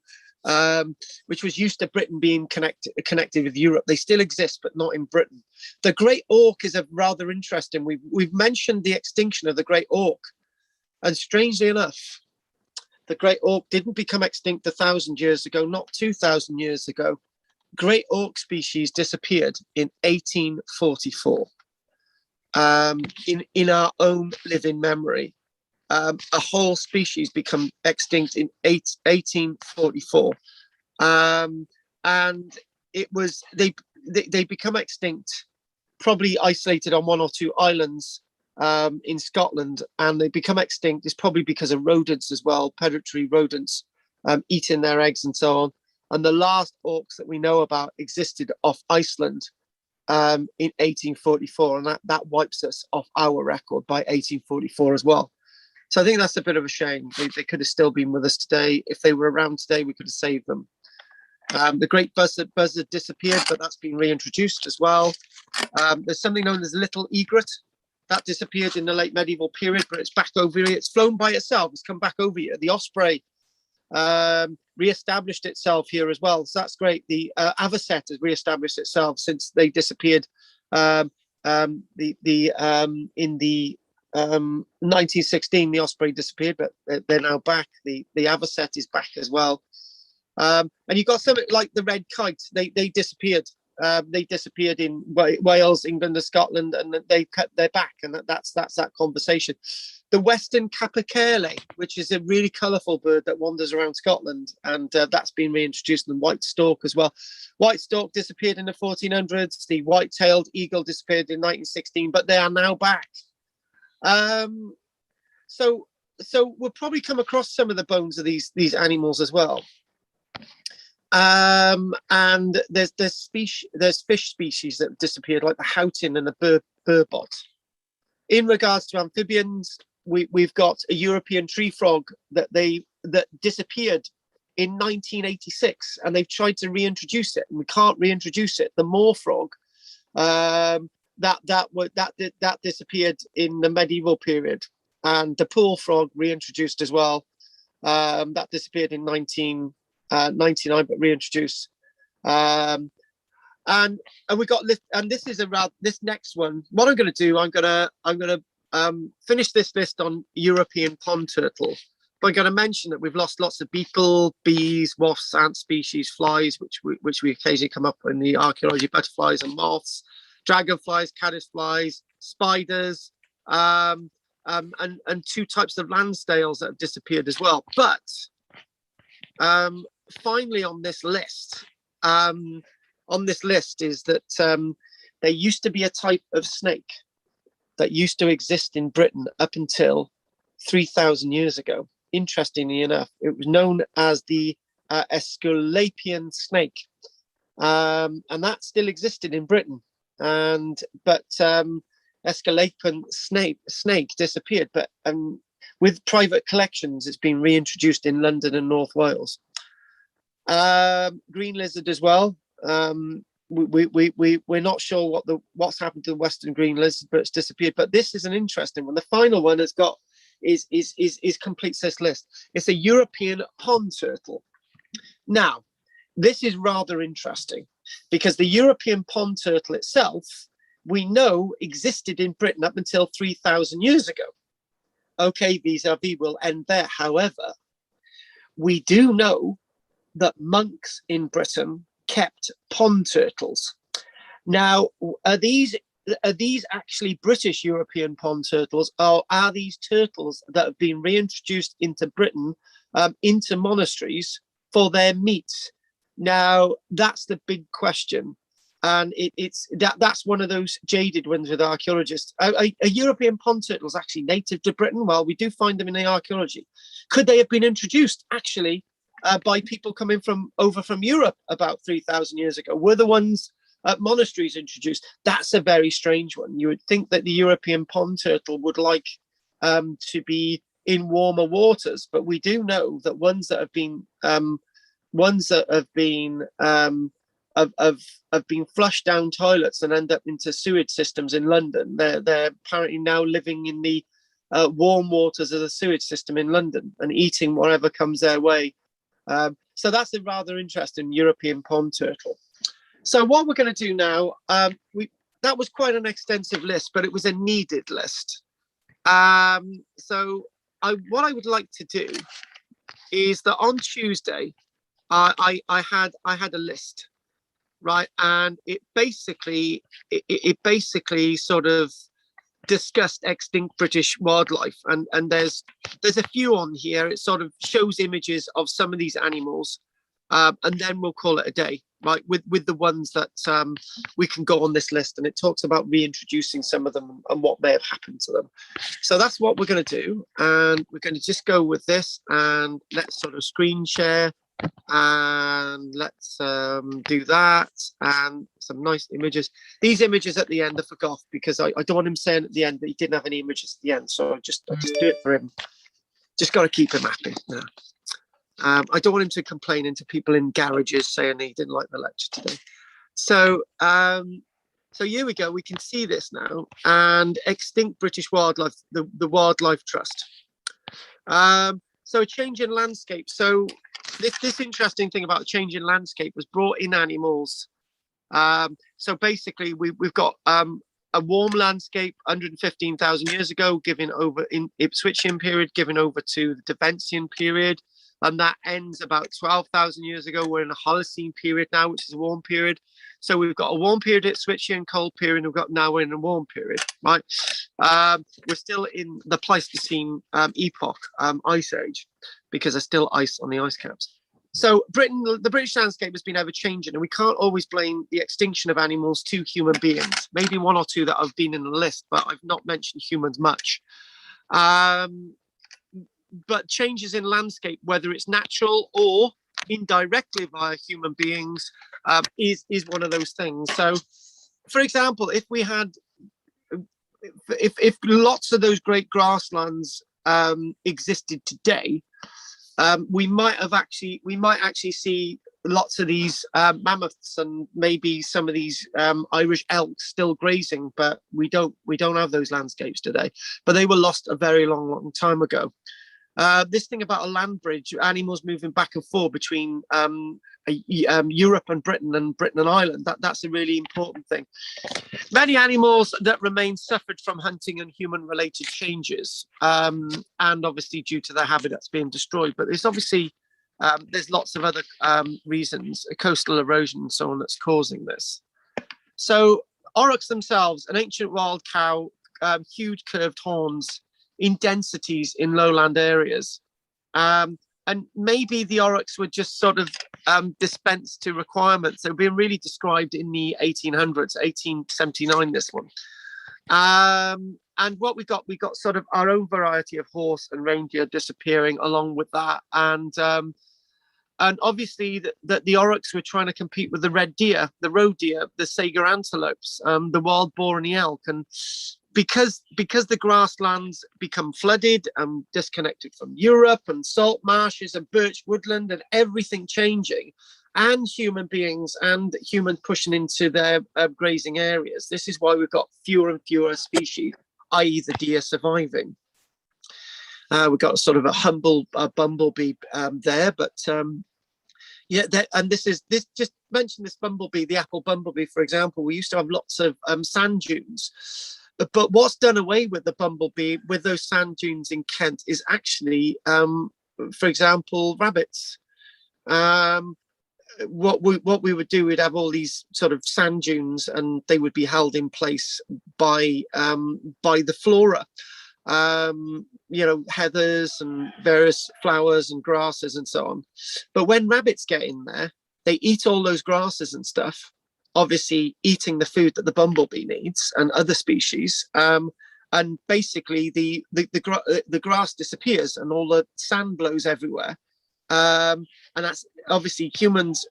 which was used to Britain being connected with Europe. They still exist, but not in Britain. The great auk is a rather interesting. We've mentioned the extinction of the great auk. And strangely enough, the great auk didn't become extinct 1,000 years ago, not 2,000 years ago. Great auk species disappeared in 1844. In our own living memory, a whole species become extinct in 1844, and it was they become extinct, probably isolated on one or two islands in Scotland, and they become extinct is probably because of rodents as well, predatory rodents eating their eggs and so and the last auks that we know about existed off Iceland in 1844, and that wipes us off our record by 1844 as well. So I think that's a bit of a shame. They could have still been with us today. If they were around today, we could have saved them. The great buzzard disappeared, but that's been reintroduced as well. There's something known as little egret that disappeared in the late medieval period, but it's back over here. It's flown by itself. It's come back over here. The osprey re-established itself here as well, so that's great. The avocet has re-established itself since they disappeared in the 1916. The osprey disappeared, but they're now back. The avocet is back as well. And you've got something like the red kite. They disappeared. They disappeared in Wales, England, and Scotland, and they're back. And that's that conversation. The western Cappuccilli, which is a really colourful bird that wanders around Scotland, and that's been reintroduced. And white stork as well. White stork disappeared in the 1400s. The white-tailed eagle disappeared in 1916, but they are now back. So we'll probably come across some of the bones of these animals as well. And there's fish species that have disappeared, like the houghton and the burbot. In regards to amphibians, we've got a European tree frog that disappeared in 1986, and they've tried to reintroduce it, and we can't reintroduce it. The moor frog, that disappeared in the medieval period, and the pool frog reintroduced as well. That disappeared in 1999, but reintroduced. And we got this next one. What I'm going to do, I'm going to finish this list on European pond turtle. But I'm going to mention that we've lost lots of beetle, bees, wasps, ant species, flies, which we occasionally come up in the archaeology, butterflies and moths, dragonflies, caddisflies, spiders, and two types of land snails that have disappeared as well. But finally on this list is that there used to be a type of snake that used to exist in Britain up until 3,000 years ago. Interestingly enough, it was known as the Aesculapian snake, and that still existed in Britain. But Aesculapian snake disappeared. But with private collections, it's been reintroduced in London and North Wales. Green lizard as well. We're not sure what's happened to the western green lizard, but it's disappeared. But this is an interesting one. The final one has got is completes this list. It's a European pond turtle. Now, this is rather interesting because the European pond turtle itself, we know, existed in Britain up until 3,000 years ago. Okay, vis-a-vis will end there. However, we do know that monks in Britain kept pond turtles. Now, are these actually British European pond turtles, or are these turtles that have been reintroduced into Britain, into monasteries for their meat? Now, that's the big question. And that's one of those jaded ones with archaeologists. A European pond turtle is actually native to Britain. Well, we do find them in the archaeology. Could they have been introduced actually by people coming over from Europe about 3,000 years ago? Were the ones at monasteries introduced? That's a very strange one. You would think that the European pond turtle would like to be in warmer waters, but we do know that ones that have been flushed down toilets and end up into sewage systems in London. They're apparently now living in the warm waters of the sewage system in London and eating whatever comes their way. So that's a rather interesting European pond turtle. So what we're going to do now, that was quite an extensive list, but it was a needed list. So what I would like to do is that on Tuesday, I had a list. Right, and it basically sort of discussed extinct British wildlife, and there's a few on here. It sort of shows images of some of these animals, and then we'll call it a day, right? With the ones that we can go on this list, and it talks about reintroducing some of them and what may have happened to them. So that's what we're going to do, and we're going to just go with this, and let's sort of screen share And let's do that, and some nice images. These images at the end I forgot because I don't want him saying at the end that he didn't have any images at the end, so I just do it for him. Just got to keep him happy. Yeah. I don't want him to complain into people in garages saying he didn't like the lecture today. So so here we go, we can see this now. And Extinct British Wildlife, the Wildlife Trust. So a change in landscape. So this interesting thing about a change in landscape was brought in animals. So basically we've got a warm landscape 115,000 years ago, given over in Ipswichian period, given over to the Dalmatian period. And that ends about 12,000 years ago. We're in a Holocene period now, which is a warm period. So we've got a warm period at Ipswichian, cold period, and we're in a warm period, right? We're still in the Pleistocene epoch, Ice Age, because there's still ice on the ice caps. So the British landscape has been ever changing, and we can't always blame the extinction of animals to human beings. Maybe one or two that have been in the list, but I've not mentioned humans much. But changes in landscape, whether it's natural or indirectly via human beings, is one of those things. So, for example, if we had, if lots of those great grasslands existed today, we might actually see lots of these mammoths and maybe some of these Irish elk still grazing, but we don't have those landscapes today. But they were lost a very long time ago. This thing about a land bridge, animals moving back and forth between Europe and Britain and Ireland, that's a really important thing. Many animals that remain suffered from hunting and human-related changes, and obviously due to their habitats being destroyed. But there's obviously there's lots of other reasons, coastal erosion and so on, that's causing this. So aurochs themselves, an ancient wild cow, huge curved horns, in densities in lowland areas, and maybe the aurochs were just sort of dispensed to requirements. They've been really described in the 1800s, 1879 this one. And what we got sort of our own variety of horse and reindeer disappearing along with that, and obviously that the aurochs were trying to compete with the red deer, the roe deer, the Sega antelopes, the wild boar and the elk. And because the grasslands become flooded and disconnected from Europe, and salt marshes and birch woodland and everything changing, and human beings and humans pushing into their grazing areas, this is why we've got fewer and fewer species, i.e. the deer, surviving. We've got sort of a humble bumblebee there, but yeah, and this just mention this bumblebee, the apple bumblebee, for example. We used to have lots of sand dunes. But what's done away with the bumblebee, with those sand dunes in Kent, is actually, for example, rabbits. What we would do, we'd have all these sort of sand dunes, and they would be held in place by the flora, heathers and various flowers and grasses and so on. But when rabbits get in there, they eat all those grasses and stuff, obviously eating the food that the bumblebee needs and other species, and basically the grass disappears and all the sand blows everywhere, and that's obviously humans.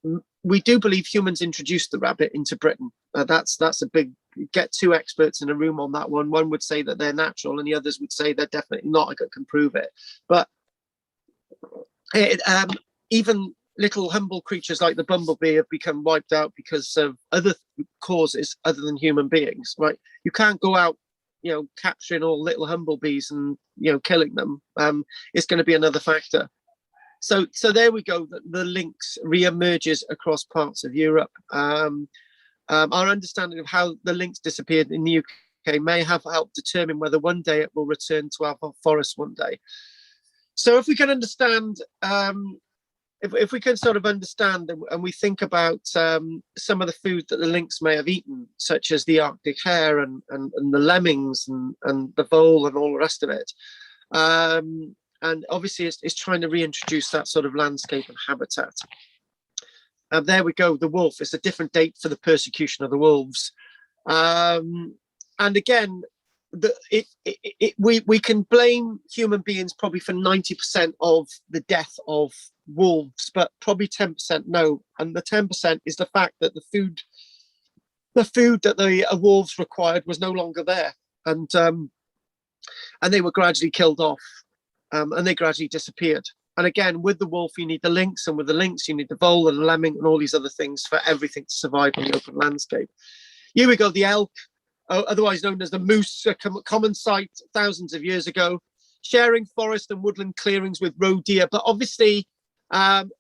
We do believe humans introduced the rabbit into Britain. That's a big, get two experts in a room on that one. One would say that they're natural and the others would say they're definitely not. I can prove it. But even little humble creatures like the bumblebee have become wiped out because of other causes other than human beings, right? You can't go out, capturing all little humblebees and, killing them. It's going to be another factor. So there we go. The lynx re-emerges across parts of Europe. Our understanding of how the lynx disappeared in the UK may have helped determine whether one day it will return to our forests one day. So if we can understand, if we can sort of understand and we think about some of the food that the lynx may have eaten, such as the Arctic hare and the lemmings and the vole and all the rest of it, and obviously it's trying to reintroduce that sort of landscape and habitat. There we go, the wolf. It's a different date for the persecution of the wolves. And again, we can blame human beings probably for 90% of the death of wolves, but probably 10% no. And the 10% is the fact that the food that the wolves required was no longer there, and they were gradually killed off, and they gradually disappeared. And again, with the wolf, you need the lynx, and with the lynx, you need the vole and the lemming and all these other things for everything to survive on the open landscape. Here we go, the elk, otherwise known as the moose, a common sight thousands of years ago, sharing forest and woodland clearings with roe deer. But obviously,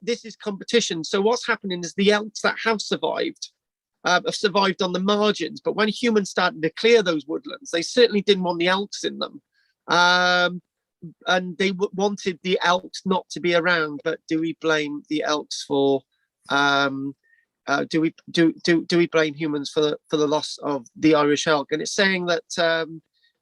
this is competition. So what's happening is the elks that have survived on the margins. But when humans started to clear those woodlands, they certainly didn't want the elks in them. And they wanted the elks not to be around. But do we blame the elks for? Do we blame humans for the loss of the Irish elk? And it's saying that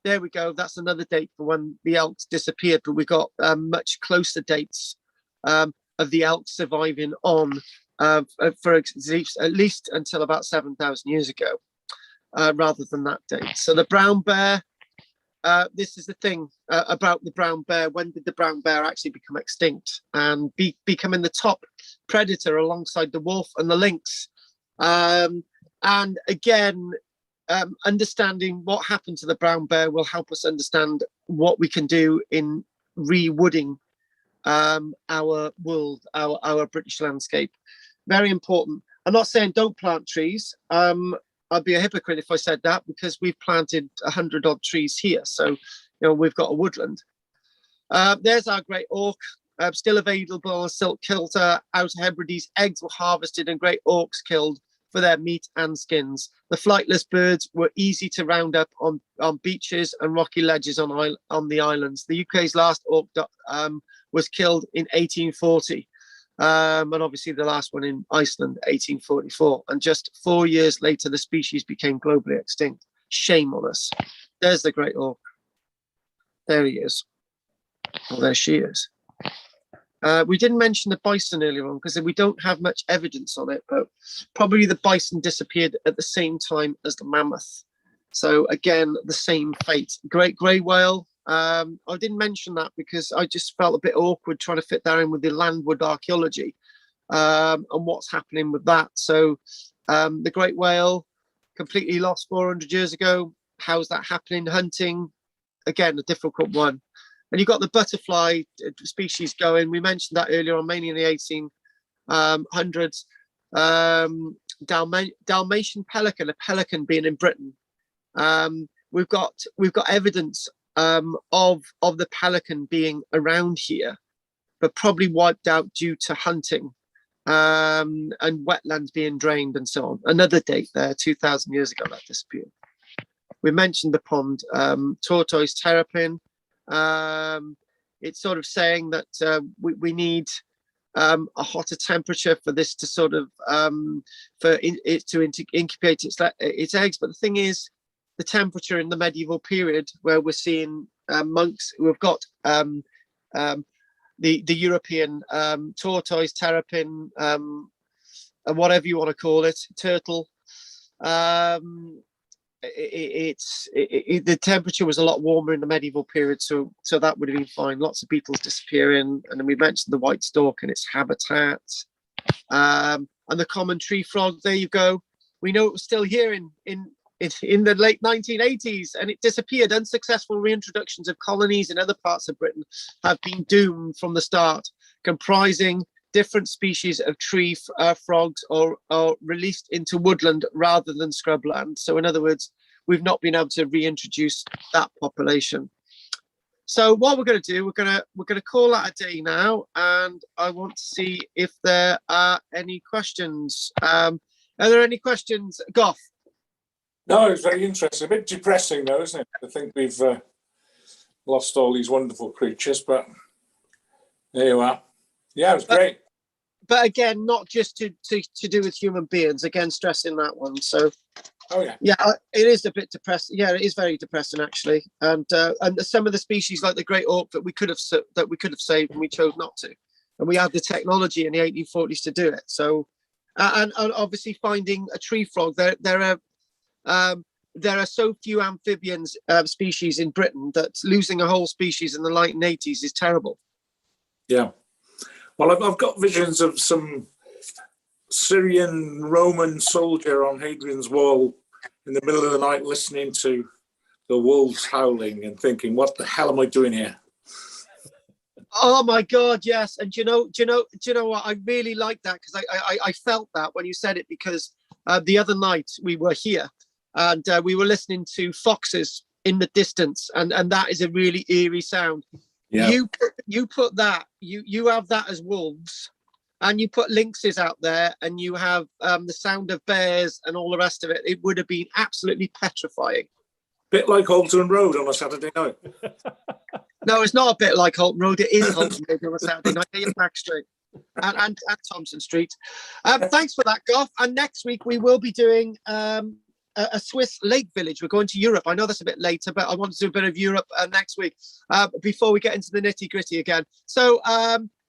there we go. That's another date for when the elks disappeared. But we got much closer dates of the elks surviving on for at least until about 7,000 years ago, rather than that date. So the brown bear. This is the thing about the brown bear. When did the brown bear actually become extinct and becoming the top predator alongside the wolf and the lynx? And again, understanding what happened to the brown bear will help us understand what we can do in re-wooding our world, our British landscape. Very important. I'm not saying don't plant trees. I'd be a hypocrite if I said that, because we've planted 100 odd trees here. So, we've got a woodland. There's our great auk, still available on a silk kilter. Outer Hebrides, eggs were harvested and great auks killed for their meat and skins. The flightless birds were easy to round up on beaches and rocky ledges on the islands. The UK's last auk was killed in 1840. And obviously the last one in Iceland, 1844. And just 4 years later, the species became globally extinct. Shame on us. There's the great auk. There he is. Well, there she is. We didn't mention the bison earlier on because we don't have much evidence on it, but probably the bison disappeared at the same time as the mammoth. So again, the same fate. Great grey whale. I didn't mention that because I just felt a bit awkward trying to fit that in with the landward archaeology and what's happening with that. So the great whale completely lost 400 years ago. How's that happening? Hunting, again, a difficult one. And you've got the butterfly species going. We mentioned that earlier on, mainly in the 1800s. Dalmatian pelican, a pelican being in Britain. We've got evidence of the pelican being around here, but probably wiped out due to hunting and wetlands being drained and so on. Another date there, 2,000 years ago, that disappeared. We mentioned the pond, tortoise terrapin. It's sort of saying that we need a hotter temperature for this to sort of incubate its eggs. But the thing is, the temperature in the medieval period, where we're seeing monks who have got the European tortoise, terrapin, whatever you want to call it, turtle. The temperature was a lot warmer in the medieval period, so that would have been fine. Lots of beetles disappearing, and then we mentioned the white stork and its habitat, and the common tree frog. There you go. We know it was still here in the late 1980s, and it disappeared. Unsuccessful reintroductions of colonies in other parts of Britain have been doomed from the start, comprising different species of tree frogs or released into woodland rather than scrubland. So in other words, we've not been able to reintroduce that population. So what we're going to do, we're going to call that a day now, and I want to see if there are any questions. Are there any questions, Goff? No, it's very interesting. A bit depressing, though, isn't it? I think we've lost all these wonderful creatures, but there you are. Yeah, it was great. But again, not just to do with human beings. Again, stressing that one. So, yeah, it is a bit depressing. Yeah, it is very depressing actually. And some of the species, like the great auk, that we could have saved, and we chose not to. And we had the technology in the 1840s to do it. So, and obviously finding a tree frog, there are so few amphibians species in Britain that losing a whole species in the 1980s is terrible. Yeah. Well, I've got visions of some Syrian Roman soldier on Hadrian's Wall in the middle of the night listening to the wolves howling and thinking, what the hell am I doing here? Oh my God, yes. And do you know what? I really like that, because I felt that when you said it, because the other night we were here and we were listening to foxes in the distance, and that is a really eerie sound. Yeah. You put that, you have that as wolves, and you put lynxes out there, and you have the sound of bears and all the rest of it. It would have been absolutely petrifying. Bit like Halton Road on a Saturday night. No, it's not a bit like Halton Road. It is Halton Road on a Saturday night. Get your back straight. And Thompson Street. Thanks for that, Goff. And next week we will be doing a Swiss lake village. We're going to Europe. I know that's a bit later, but I want to do a bit of Europe next week before we get into the nitty gritty again. So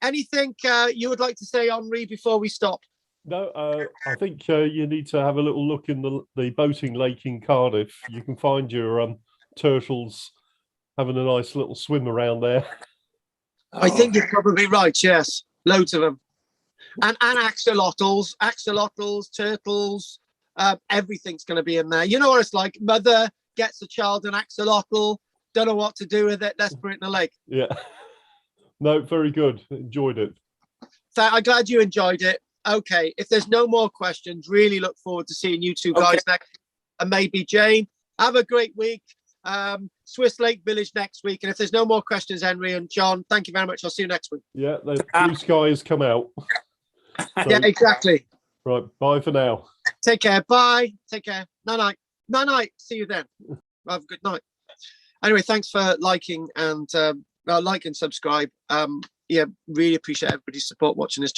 anything you would like to say, Henri, before we stop? No, I think you need to have a little look in the boating lake in Cardiff. You can find your turtles having a nice little swim around there. I think you're probably right, yes. Loads of them. And axolotls, turtles, everything's going to be in there. You know what it's like? Mother gets a child an axolotl, don't know what to do with it, let's put it in the lake. Yeah. No, very good. Enjoyed it. I'm glad you enjoyed it. Okay, if there's no more questions, really look forward to seeing you two guys next, and maybe Jane. Have a great week. Swiss Lake Village next week. And if there's no more questions, Henry and John, thank you very much. I'll see you next week. Yeah, the blue sky has come out. So, yeah, exactly. Right, bye for now. Take care. Bye. Take care. Night. See you then. Have a good night. Anyway, thanks for liking and like and subscribe. Yeah, really appreciate everybody's support watching this.